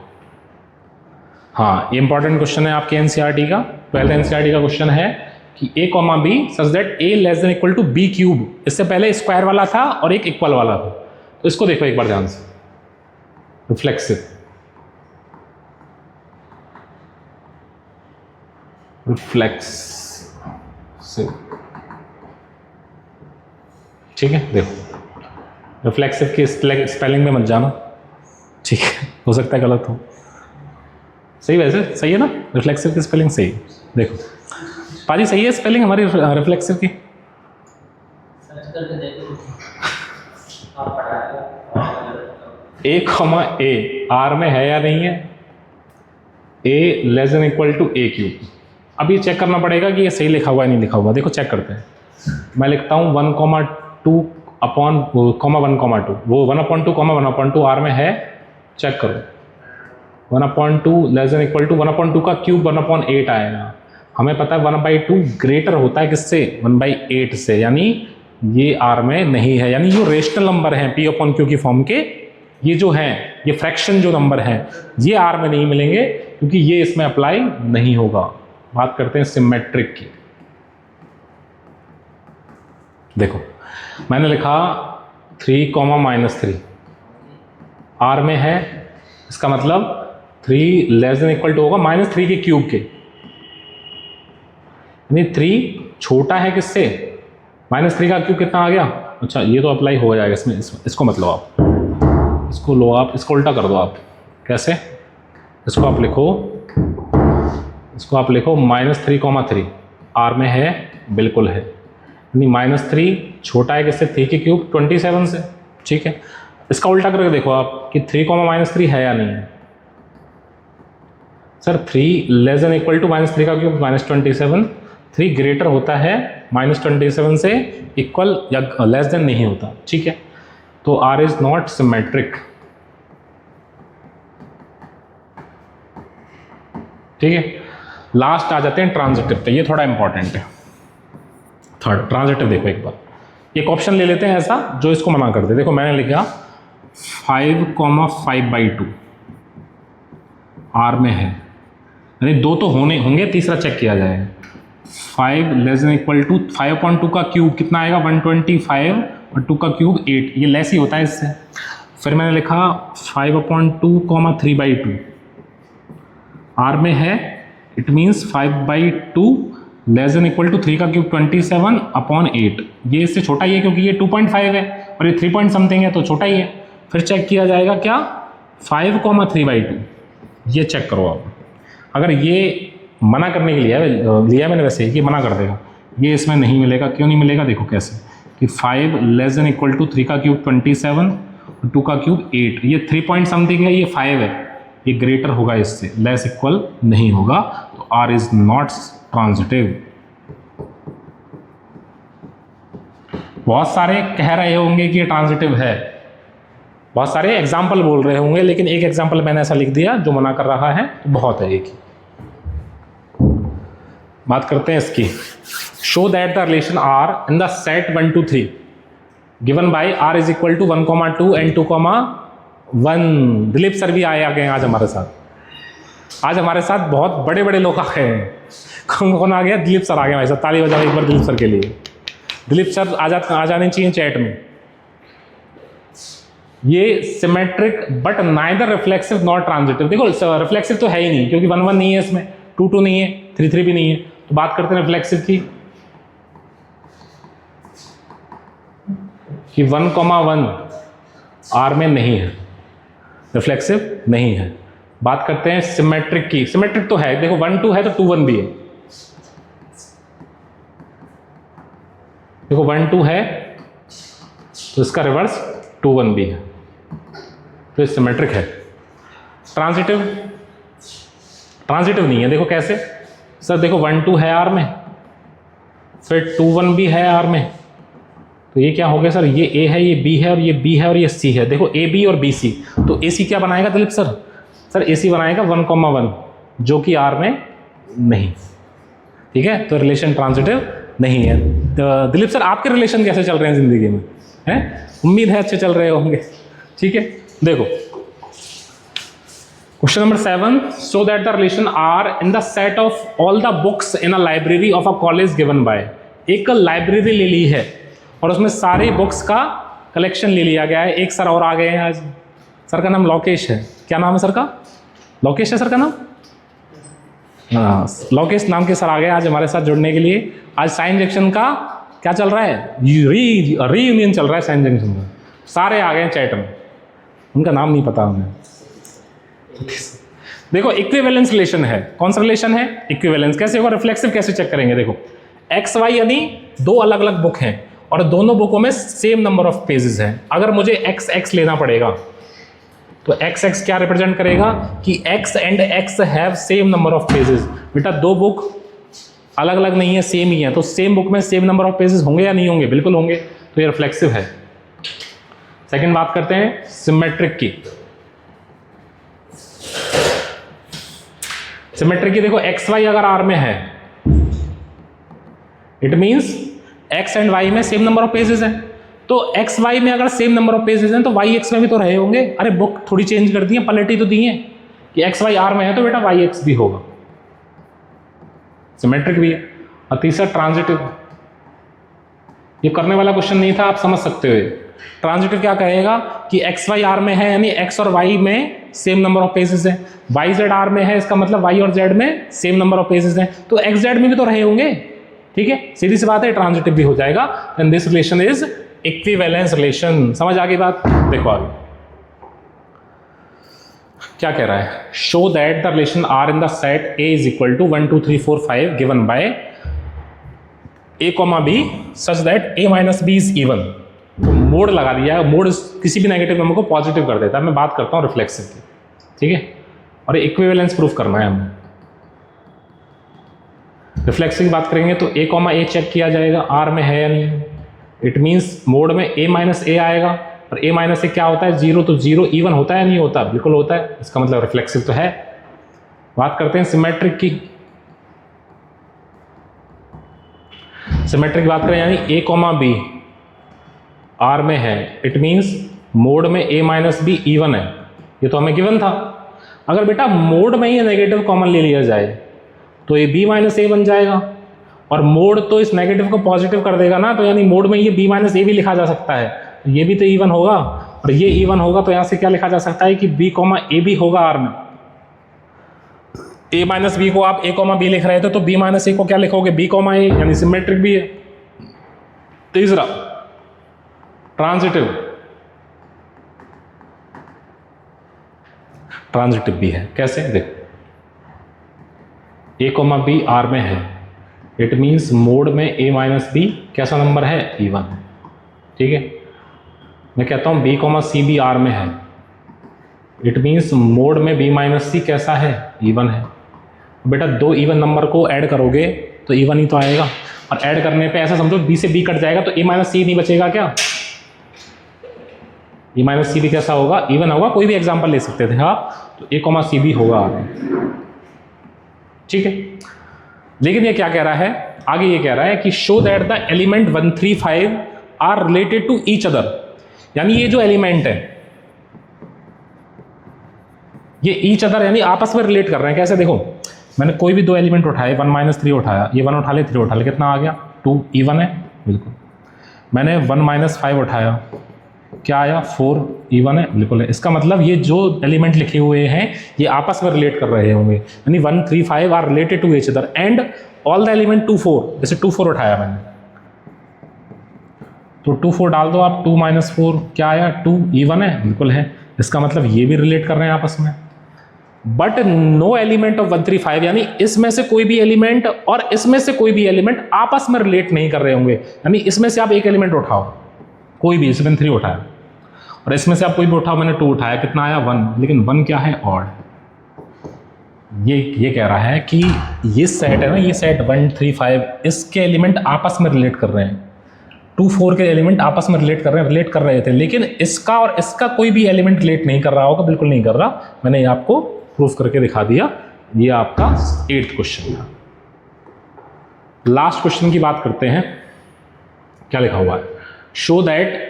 हाँ ये इंपॉर्टेंट क्वेश्चन है आपके एनसीईआरटी का। 12th एनसीईआरटी का क्वेश्चन है कि A comma B such that A less than equal to B cube. इससे पहले स्क्वायर वाला था और एक इक्वल वाला था, तो इसको देखो एक बार ध्यान से। Reflexive, reflexive. ठीक है, देखो रिफ्लेक्सिव की स्पेलिंग में मत जाना, ठीक है? हो सकता है गलत हो। सही, वैसे सही है ना? रिफ्लेक्सिव की स्पेलिंग सही। देखो पाजी सही है स्पेलिंग हमारी रिफ्लेक्सिव की। ए कॉमा ए आर में है या नहीं है? A less than equal to A cube. अब ये चेक करना पड़ेगा कि ये सही लिखा हुआ है नहीं लिखा हुआ। देखो चेक करते हैं। मैं लिखता हूँ 1,2 अपॉन 1,2, वो 1/2 1/2 आर में है। चेक करो, 1/2 लेस देन इक्वल टू 1/2 का क्यूब 1/8 आएगा। हमें पता है 1/2 ग्रेटर होता है किससे? 1/8 से, यानी ये आर में नहीं है। यानी जो रेशनल नंबर हैं पी अपॉन क्यू की फॉर्म के, ये जो हैं, ये फ्रैक्शन जो नंबर हैं, ये आर में नहीं मिलेंगे, क्योंकि ये इसमें अप्लाई नहीं होगा। बात करते हैं सिमेट्रिक की। देखो मैंने लिखा 3, -3, आर में है, इसका मतलब 3 लेस देन इक्वल टू होगा -3 के क्यूब के, यानी 3 छोटा है किससे, -3 का क्यूब कितना आ गया। अच्छा ये तो अप्लाई हो जाएगा इसमें, इसको मत लो आप, इसको लो आप, इसको उल्टा कर दो आप। कैसे, इसको आप लिखो -3,3 आर में है, बिल्कुल है, यानी -3 छोटा है किससे, 3 के क्यूब 27 से। ठीक है, इसका उल्टा करके देखो आप कि 3, -3 है या नहीं है। Sir 3 less than equal to -3 का क्यूब -27, 3 ग्रेटर होता है -27 से, इक्वल या लेस देन नहीं होता। ठीक है, तो आर इज नॉट सिमेट्रिक। ठीक है, लास्ट आ जाते हैं ट्रांजिटिव पे, ये थोड़ा इंपॉर्टेंट है। थर्ड ट्रांजिटिव देखो एक बार, एक ऑप्शन ले लेते हैं ऐसा जो इसको मना कर दे। देखो मैंने लिखा 5,5/2 आर में है, यानी 2 तो होंगे, तीसरा चेक किया जाएगा। 5 लेस देन इक्वल टू 5/2 का क्यूब कितना आएगा 125 और 2 का क्यूब 8, ये लेस ही होता है इससे। फिर मैंने लिखा 5/2, 3/2 आर में है, it means 5/2 less than equal to 3 का क्यूब 27/8, ये इससे छोटा ही है क्योंकि ये 2.5 है और ये 3 पॉइंट समथिंग है, तो छोटा ही है। फिर चेक किया जाएगा क्या 5,3/2, ये चेक करो आप। अगर ये मना करने के लिए लिया मैंने वैसे कि मना कर देगा, ये इसमें नहीं मिलेगा। क्यों नहीं मिलेगा, देखो कैसे कि 5 लेस देन इक्वल टू 3 का क्यूब 27 और 2 का क्यूब 8, ये 3 पॉइंट समथिंग है, ये 5 है, ये ग्रेटर होगा इससे, लेस इक्वल नहीं होगा, तो आर इज नॉट ट्रांजिटिव। बहुत सारे कह रहे होंगे कि ये ट्रांजिटिव है, बहुत सारे एग्जाम्पल बोल रहे होंगे, लेकिन एक एग्जाम्पल मैंने ऐसा लिख दिया जो मना कर रहा है, तो बहुत है एक ही। बात करते हैं इसकी। Show that the relation R in the set 1 to 3 given by R is equal to 1,2 and 2,1। Dilip sir भी आए आ गए आज हमारे साथ। आज हमारे साथ बहुत बड़े बड़े लोग आ गए हैं। कौन आ गया, दिलीप सर आ गए भाई साहब, ताली बजाओ एक बार दिलीप सर के लिए। दिलीप सर आ जाने चाहिए चैट में। ये symmetric but neither reflexive not transitive. देखो रिफ्लेक्सिव तो है ही नहीं क्योंकि 1,1 नहीं है इसमें, 2,2 नहीं है, 3,3 भी नहीं है। तो बात करते हैं रिफ्लेक्सिव की कि 1,1 आर में नहीं है, रिफ्लेक्सिव नहीं है। बात करते हैं सिमेट्रिक की। सिमेट्रिक तो है, देखो 1,2 है तो 2,1 भी है। देखो 1,2 है तो इसका रिवर्स 2,1 भी है, तो ये सिमेट्रिक है। ट्रांजिटिव नहीं है। देखो कैसे सर, देखो 1,2 है आर में, फिर 2,1 भी है आर में, तो ये क्या हो गया सर, ये ए है, ये बी है, और ये बी है, और ये सी है। देखो ए बी और बी सी, तो ए सी क्या बनाएगा दिलीप सर? सर ए सी बनाएगा 1,1 जो कि आर में नहीं। ठीक है, तो रिलेशन ट्रांजिटिव नहीं है। तो दिलीप सर आपके रिलेशन कैसे चल रहे हैं जिंदगी में, हैं? उम्मीद है अच्छे चल रहे होंगे। ठीक है, देखो question number 7, so that the relation R in the set of all the books in a library of a college given by. एक लाइब्रेरी ले ली है और उसमें सारी बुक्स का कलेक्शन ले लिया गया है। एक सर और आ गए हैं आज, सर का नाम लोकेश है। क्या नाम है सर का? लोकेश है सर का नाम? हाँ, लोकेश नाम के सर आ गए आज हमारे साथ जुड़ने के लिए। आज साइंस सेक्शन का क्या चल रहा है, रीयूनियन चल रहा है साइंस सेक्शन का। सारे आ गए हैं चैट में, उनका नाम नहीं पता हमें। देखो इक्विवेलेंस रिलेशन है। कौन सा रिलेशन है? इक्विवेलेंस। कैसे होगा? रिफ्लेक्सिव कैसे चेक करेंगे? देखो एक्स वाई यानी 2 अलग अलग बुक हैं और दोनों बुकों में सेम नंबर ऑफ पेजेस हैं। अगर मुझे एक्स एक्स लेना पड़ेगा तो एक्स एक्स क्या रिप्रेजेंट करेगा कि x and x have same number of pages. बेटा 2 बुक अलग अलग नहीं है, सेम ही है, तो सेम बुक में सेम नंबर ऑफ पेजेस होंगे या नहीं होंगे? बिल्कुल होंगे, तो ये रिफ्लेक्सिव है। सेकंड बात करते हैं सिमेट्रिक की। सिमेट्रिक की देखो एक्स वाई अगर आर में है, it means x and y में सेम नंबर ऑफ पेजेस हैं। तो एक्स वाई में अगर सेम नंबर ऑफ पेजेस हैं तो वाई एक्स में भी तो रहे होंगे। अरे बुक थोड़ी चेंज कर दी है, पलटी तो दी है कि एक्स वाई आर में है तो बेटा वाई एक्स भी होगा, सिमेट्रिक भी है। और तीसरा ट्रांजिटिव। ये करने वाला क्वेश्चन नहीं था, आप समझ सकते हो। ट्रांजिटिव क्या कहेगा कि एक्स वाई आर में है, यानी एक्स और वाई में सेम नंबर ऑफ पेजेस हैं, वाई जेड आर में है, इसका मतलब वाई और जेड में सेम नंबर ऑफ पेजेस हैं, तो एक्स जेड में भी तो रहे होंगे, ठीक है, सीधी सी बात है, ट्रांजिटिव भी हो जाएगा। And this relation is equivalence relation. समझ आ गई बात? देखो आगे क्या कह रहा है, show that the relation R in the set A is equal to 1 2 3 4 5 given by a comma B such that a minus b is even. तो मोड लगा दिया, मोड किसी भी नेगेटिव नंबर को पॉजिटिव कर देता है। मैं बात करता हूँ रिफ्लेक्सिव की, ठीक है, और इक्विवेलेंस प्रूफ करना है हमें। रिफ्लेक्सिव की बात करेंगे तो ए कॉमा ए चेक किया जाएगा आर में है या नहीं। इट मीन्स मोड में ए माइनस ए आएगा, और ए माइनस ए क्या होता है, जीरो, तो जीरो इवन होता है या नहीं होता, बिल्कुल होता है, इसका मतलब रिफ्लेक्सिव तो है। बात करते हैं सिमेट्रिक की। सिमेट्रिक की बात करें यानी ए कॉमा बी आर में है, इट मीन्स मोड में ए माइनस बी इवन है, ये तो हमें गिवन था। अगर बेटा मोड में ही नेगेटिव कॉमन ले लिया जाए तो ये बी माइनस ए बन जाएगा, और मोड तो इस नेगेटिव को पॉजिटिव कर देगा ना, तो यानी मोड में ये बी माइनस ए भी लिखा जा सकता है, ये भी तो इवन होगा, और ये इवन होगा, तो यहाँ से क्या लिखा जा सकता है कि बी कॉमा ए भी होगा आर में। ए माइनस बी को आप ए कॉमा बी लिख रहे थे, तो बी माइनस ए को क्या लिखोगे, बी कॉमा ए, यानी सिमेट्रिक भी है। तीसरा ट्रांजिटिव, ट्रांजिटिव भी है, कैसे देखो, ए कॉमा बी आर में है, इट मीन्स मोड में ए माइनस बी कैसा नंबर है, इवन है, ठीक है। मैं कहता हूँ b comma c b R में है, इट मीन्स मोड में बी माइनस सी कैसा है, इवन है। बेटा दो इवन नंबर को ऐड करोगे तो इवन ही तो आएगा, और ऐड करने पे ऐसा समझो बी से बी कट जाएगा तो ए माइनस सी नहीं बचेगा क्या, ए माइनस सी भी कैसा होगा, इवन होगा। कोई भी एग्जांपल ले सकते थे आप, तो ए कॉमा सी भी होगा, ठीक है। लेकिन ये क्या कह रहा है आगे, ये कह रहा है कि show that the element 1 3 5 are related to each other, यानी ये जो एलिमेंट है ये ईच अदर यानी आपस में रिलेट कर रहे हैं। कैसे देखो, मैंने कोई भी दो एलिमेंट उठाए, 1 माइनस 3 उठाया, ये 1 उठा ले 3 उठा ले, कितना आ गया 2, इवन है बिल्कुल। मैंने 1 माइनस 5 उठाया, क्या आया 4, इवन है बिल्कुल है। इसका मतलब ये जो एलिमेंट लिखे हुए हैं ये आपस में रिलेट कर रहे होंगे, यानी 1 3 5 are related to each other and all the element 2 4, जैसे 2 4 उठाया मैंने तो 2 4 डाल दो आप, 2 माइनस 4 क्या आया 2, इवन है बिल्कुल है। इसका मतलब ये भी रिलेट कर रहे हैं आपस में। बट नो एलिमेंट ऑफ 1 3 5, यानी इसमें से कोई भी एलिमेंट और इसमें से कोई भी एलिमेंट आपस में रिलेट नहीं कर रहे होंगे। यानी इसमें से आप एक एलिमेंट उठाओ, कोई भी, इसमें 3 उठाया, और इसमें से आप कोई भी उठाओ, मैंने 2 उठाया, कितना आया 1, लेकिन 1 क्या है ऑड। ये कह रहा है कि ये सेट है ना, ये सेट 1 3 5 इसके एलिमेंट आपस में रिलेट कर रहे हैं, 2 4 के एलिमेंट आपस में रिलेट कर रहे थे, लेकिन इसका और इसका कोई भी एलिमेंट रिलेट नहीं कर रहा होगा, बिल्कुल नहीं कर रहा। मैंने ये आपको प्रूफ करके दिखा दिया। ये आपका 8th क्वेश्चन था। लास्ट क्वेश्चन की बात करते हैं, क्या लिखा हुआ है, show that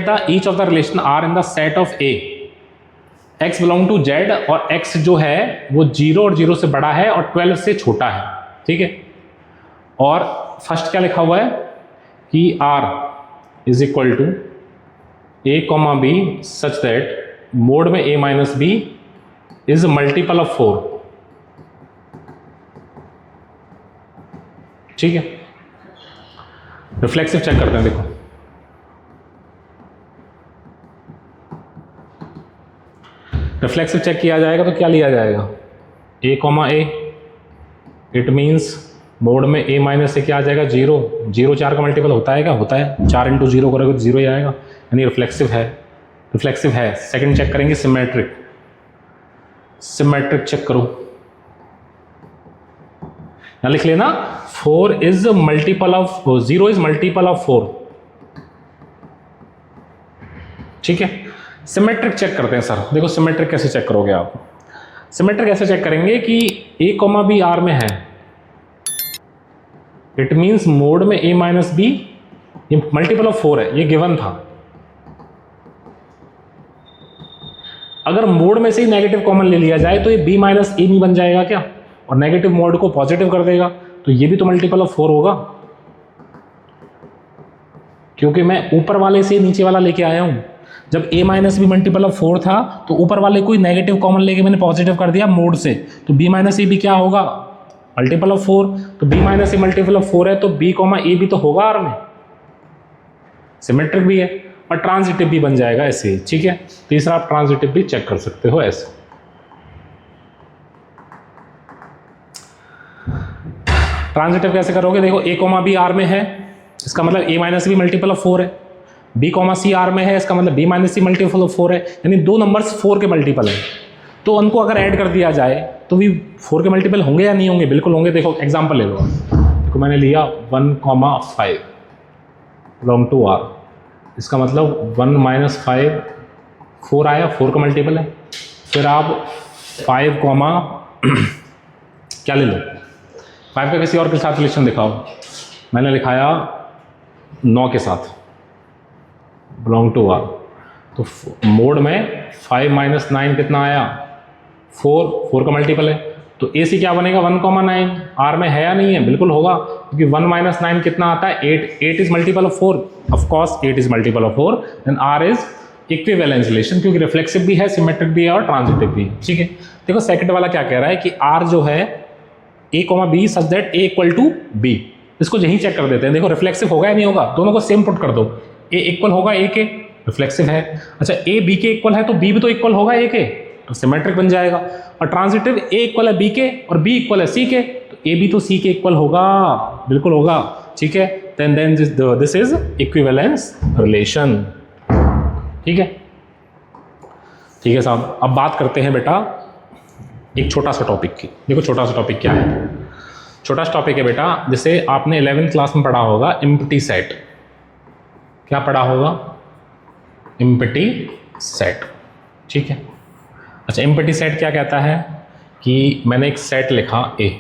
the each of the relation R in the set of A x belong to z, और x जो है वो 0 और 0 से बड़ा है और 12 से छोटा है, ठीक है। और फर्स्ट क्या लिखा हुआ है कि r is equal to a comma B such that mod में a minus b is multiple of 4, ठीक है। रिफ्लेक्सिव चेक करते हैं, देखो रिफ्लेक्सिव चेक किया जाएगा तो क्या लिया जाएगा, a comma A, it means mod में a माइनस से क्या आ जाएगा 0, 0 4 का मल्टीपल होता है क्या, होता है, 4 इंटू 0 करोगे तो 0 ही आएगा, यानी रिफ्लेक्सिव है। सेकंड चेक करेंगे सिमेट्रिक चेक करो, यहाँ लिख लेना 4 is multiple of 0 is multiple of 4, ठीक है। सिमेट्रिक चेक करते हैं सर, देखो सिमेट्रिक कैसे चेक करोगे आप, सिमेट्रिक ऐसे चेक करेंगे कि a कॉमा बी आर में है, इट मीन्स मोड में a माइनस बी ये मल्टीपल ऑफ 4 है, ये गिवन था। अगर मोड में से ही नेगेटिव कॉमन ले लिया जाए तो ये b माइनस ए नहीं बन जाएगा क्या, और नेगेटिव मोड को पॉजिटिव कर देगा, तो ये भी तो मल्टीपल ऑफ 4 होगा, क्योंकि मैं ऊपर वाले से नीचे वाला लेके आया हूं। जब a minus be multiple of 4 था तो ऊपर वाले कोई नेगेटिव कॉमन लेके मैंने पॉजिटिव कर दिया मोड से, तो b माइनस ए भी क्या होगा, मल्टीपल ऑफ 4। तो b minus A multiple of 4 है तो b कॉमा ए भी तो होगा आर में, सिमेट्रिक भी है और ट्रांजिटिव भी बन जाएगा ऐसे, ठीक है। तीसरा आप ट्रांजिटिव भी चेक कर सकते हो ऐसे। ट्रांजिटिव कैसे करोगे, देखो a कॉमा बी आर में है, इसका मतलब a minus be multiple of 4 है, b कॉमा सी आर में है, इसका मतलब b minus c multiple of 4 है, यानी दो नंबर्स 4 के मल्टीपल हैं। तो उनको अगर ऐड कर दिया जाए तो भी 4 के मल्टीपल होंगे या नहीं होंगे, बिल्कुल होंगे। देखो एग्जांपल ले लो, देखो मैंने लिया 1,5 बिलोंग टू आर, इसका मतलब 1 माइनस 5 4 आया, 4 का मल्टीपल है। फिर आप 5 कॉमा क्या ले लो, 5 का किसी और के साथ रिलेशन दिखाओ, मैंने लिखाया 9 के साथ बिलोंग टू आर, तो मोड में 5 माइनस 9 कितना आया, 4 का मल्टीपल है। तो ए सी क्या बनेगा 1,9, आर में है या नहीं है, बिल्कुल होगा, क्योंकि 1 माइनस 9 कितना आता है 8 is multiple of 4, of course 8 is multiple of 4, then R is equivalence relation, क्योंकि रिफ्लेक्सिव भी है, सिमेट्रिक भी है और ट्रांजिटिव भी है, ठीक है। देखो सेकंड वाला क्या कह रहा है कि आर जो है a comma B such that a equal to b, इसको यही चेक कर देते हैं। देखो रिफ्लेक्सिव होगा या नहीं होगा, दोनों को सेम पुट कर दो, a इक्वल होगा a के, रिफ्लेक्सिव है। अच्छा a b के इक्वल है तो b भी तो इक्वल होगा a के, तो सिमेट्रिक बन जाएगा। और ट्रांजिटिव a इक्वल है b के और b इक्वल है c के, तो a भी तो c के इक्वल होगा, बिल्कुल होगा, ठीक है। Then this is equivalence relation, ठीक है। ठीक है साहब, अब बात करते हैं बेटा एक छोटा सा टॉपिक की। देखो छोटा सा टॉपिक क्या है, छोटा सा टॉपिक है बेटा, जैसे आपने 11th क्लास में पढ़ा होगा एम्प्टी सेट। क्या पढ़ा होगा, एम्प्टी सेट, ठीक है। अच्छा एम्प्टी सेट क्या कहता है कि मैंने एक सेट लिखा A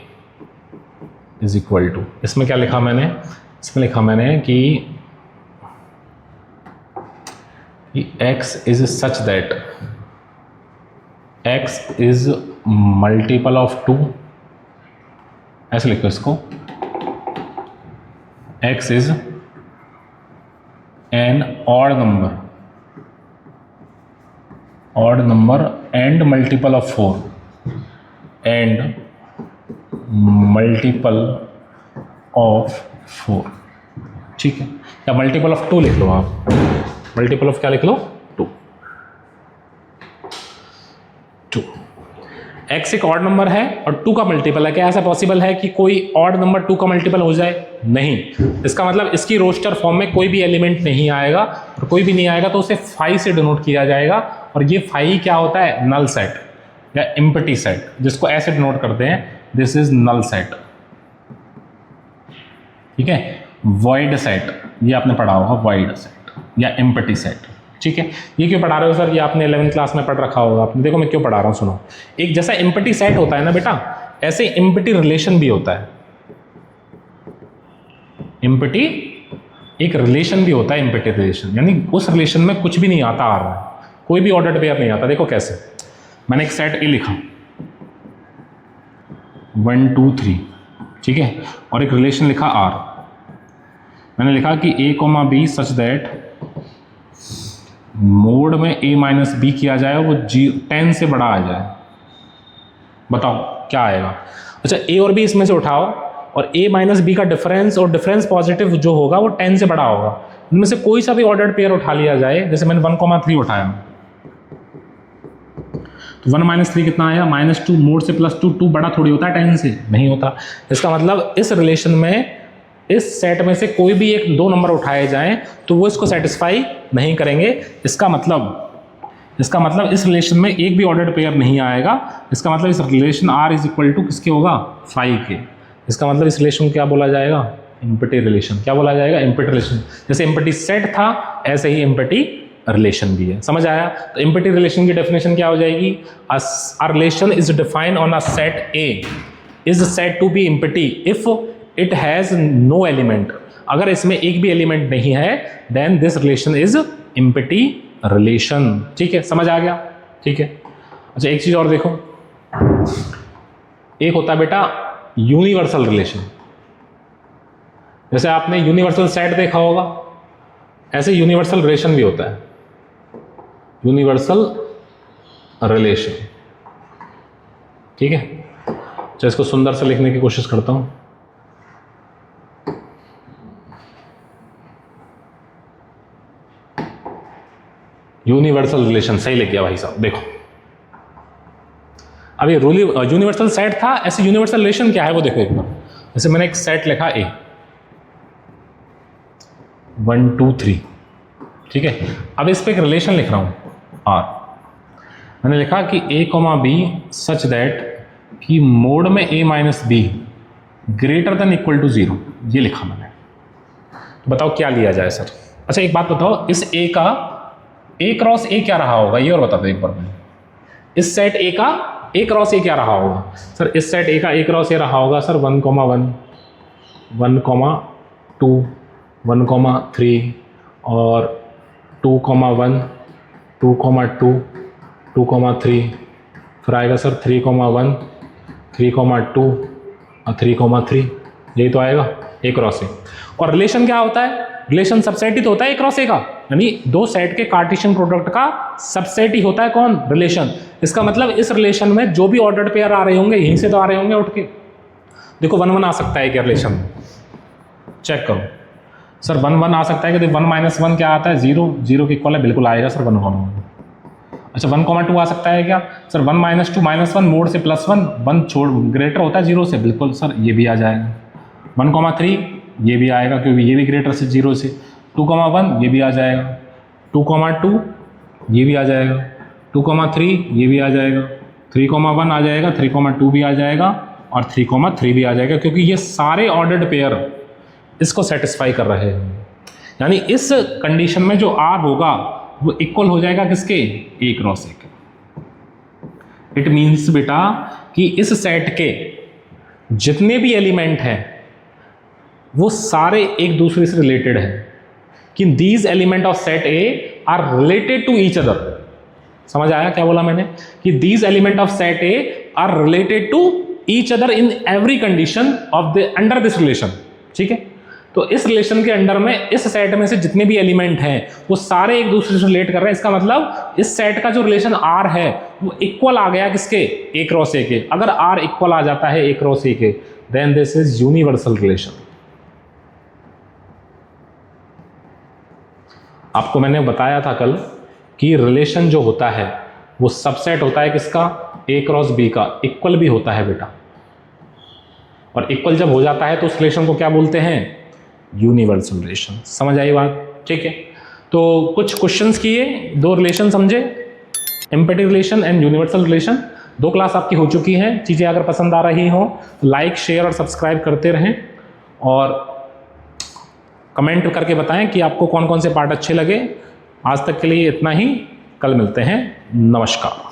इज इक्वल टू, इसमें क्या लिखा मैंने, इसमें लिखा मैंने कि x is such that x is multiple of 2, ऐसे लिखो इसको, x is an odd number and multiple of 4 and multiple of 4, ठीक है। या मल्टीपल ऑफ 2 लिख लो आप, मल्टीपल ऑफ क्या लिख लो 2। x एक ऑड नंबर है और 2 का मल्टीपल है, क्या ऐसा पॉसिबल है कि कोई ऑड नंबर 2 का मल्टीपल हो जाए, नहीं। इसका मतलब इसकी रोस्टर फॉर्म में कोई भी एलिमेंट नहीं आएगा, और कोई भी नहीं आएगा तो उसे फाई से डिनोट किया जाएगा, और ये फाई क्या होता है, नल सेट या एम्प्टी सेट, जिसको ऐसे डिनोट करते हैं, दिस इज नल सेट, ठीक है। वॉइड सेट ये आपने पढ़ा होगा, वॉइड सेट या एम्प्टी सेट, ठीक है। ये क्यों पढ़ा रहे हो सर, ये आपने 11th क्लास में पढ़ रखा होगा आपने। देखो मैं क्यों पढ़ा रहा हूँ, सुनो। एक जैसा एम्प्टी सेट होता है ना बेटा, ऐसे एम्प्टी रिलेशन भी होता है। एम्प्टी एक रिलेशन भी होता है, एम्प्टी रिलेशन यानी उस रिलेशन में कुछ भी नहीं आता आ रहा है, कोई भी ऑर्डर्ड पेयर नहीं आता। देखो कैसे, मैंने एक सेट ए लिखा 1 2 3, ठीक है, और एक रिलेशन लिखा आर। मैंने लिखा कि a comma B such that mod में a माइनस बी किया जाए वो 10 से बड़ा आ जाए। बताओ क्या आएगा। अच्छा a और b इसमें से उठाओ और a माइनस बी का डिफरेंस, और डिफरेंस पॉजिटिव जो होगा वो 10 से बड़ा होगा। इनमें से कोई सा भी ऑर्डर्ड पेयर उठा लिया जाए, जैसे मैंने 1,3 उठाया, तो 1 माइनस 3 कितना आया, -2, मोड से +2, 2 बड़ा थोड़ी होता है 10 से, नहीं होता। इसका मतलब इस रिलेशन में, इस सेट में से कोई भी एक 2 नंबर उठाए जाएं तो वो इसको सेटिस्फाई नहीं करेंगे। इसका मतलब इस रिलेशन में एक भी ऑर्डर्ड पेयर नहीं आएगा। इसका मतलब इस relation R is equal to किसके होगा, 5 के। इसका मतलब इस रिलेशन को क्या बोला जाएगा, एम्प्टी रिलेशन। क्या बोला जाएगा, एम्प्टी रिलेशन। जैसे एम्प्टी सेट था ऐसे ही एम्प्टी रिलेशन भी है। समझ आया। तो एम्प्टी रिलेशन की डेफिनेशन क्या हो जाएगी, a relation is defined on a set A is said to be empty if it has no element. अगर इसमें एक भी एलिमेंट नहीं है then this relation is empty relation. ठीक है, समझ आ गया। ठीक है, अच्छा एक चीज और देखो, एक होता है बेटा यूनिवर्सल रिलेशन। जैसे आपने यूनिवर्सल सेट देखा होगा, ऐसे यूनिवर्सल रिलेशन भी होता है, यूनिवर्सल रिलेशन। ठीक है, तो इसको सुंदर से लिखने की कोशिश करता हूं। यूनिवर्सल रिलेशन, सही लिख गया भाई साहब। देखो अब ये यूनिवर्सल सेट था, ऐसे यूनिवर्सल रिलेशन क्या है वो देखो एक बार। जैसे मैंने एक सेट लिखा ए 1 2 3, ठीक है। अब इस पे एक रिलेशन लिख रहा हूं आर। मैंने लिखा कि A comma B such that कि मोड में ए minus B greater than equal to 0, ये लिखा मैंने। तो बताओ क्या लिया जाए सर। अच्छा एक बात बताओ, इस ए का ए क्रॉस ए क्या रहा होगा, ये और बता दो एक बार में। इस सेट ए का ए क्रॉस ए क्या रहा होगा सर? इस सेट ए का ए क्रॉस ए रहा होगा सर 1, 1, 1, 2, 1, 3 और 2, 1, 2, 2, 2, 3, फिर आएगा सर 3, 1, 3, 2 और 3, 3, यही तो आएगा ए क्रॉस ए। और रिलेशन क्या होता है? रिलेशन सबसेट ही तो होता है ए क्रॉस ए का, यानी दो सेट के कार्टेशियन प्रोडक्ट का सबसेट ही होता है कौन? रिलेशन। इसका मतलब इस रिलेशन में जो भी ऑर्डर्ड पेयर आ रहे होंगे यहीं से तो आ रहे होंगे उठ के। देखो 1, 1 आ सकता है क्या रिलेशन में? चेक करो सर, 1, 1 आ सकता है कि 1 - 1 क्या आता है? 0, 0 के इक्वल है, बिल्कुल आएगा सर 1, 1। अच्छा 1, 2 आ सकता है क्या सर? 1 - 2 -1 मोड से +1, 1 छोड़ ग्रेटर होता है 0 से, बिल्कुल सर ये भी आ जाएगा। 1, 3 ये भी आएगा क्योंकि ये भी ग्रेटर से 0 से। 2, 1 ये भी आ जाएगा। 2, 2 ये भी आ जाएगा। 2, 3 ये भी आ जाएगा। 3, 1 आ जाएगा। 3, 2 भी आ जाएगा और 3, 3 भी आ जाएगा, क्योंकि ये सारे ऑर्डर्ड पेयर इसको सेटिस्फाई कर रहे हैं। यानी इस कंडीशन में जो आर होगा वो इक्वल हो जाएगा किसके? ए क्रॉस ए के। इट मीन्स बेटा कि इस सेट के जितने भी एलिमेंट हैं वो सारे एक दूसरे से रिलेटेड हैं, कि these element of set A are related to each other. समझ आया क्या बोला मैंने? कि these element of set A are related to each other in every condition of the under this relation. ठीक है, तो इस रिलेशन के अंडर में इस सेट में से जितने भी एलिमेंट हैं वो सारे एक दूसरे से रिलेट कर रहे हैं। इसका मतलब इस सेट का जो रिलेशन आर है वो इक्वल आ गया किसके? ए क्रॉस ए के। अगर आर इक्वल आ जाता है ए क्रॉस ए के, then this is universal relation. आपको मैंने बताया था कल कि रिलेशन जो होता है वो सबसेट होता है किसका? ए क्रॉस बी का। इक्वल भी होता है बेटा, और इक्वल जब हो जाता है तो उस रिलेशन को क्या बोलते हैं? Universal relation. समझ आई बात? ठीक है, तो कुछ क्वेश्चंस किए, 2 रिलेशन समझे, empathetic relation and universal relation. 2 class आपकी हो चुकी हैं। चीज़ें अगर पसंद आ रही हो तो लाइक, शेयर और सब्सक्राइब करते रहें, और कमेंट करके बताएं कि आपको कौन कौन से पार्ट अच्छे लगे। आज तक के लिए इतना ही, कल मिलते हैं। नमस्कार।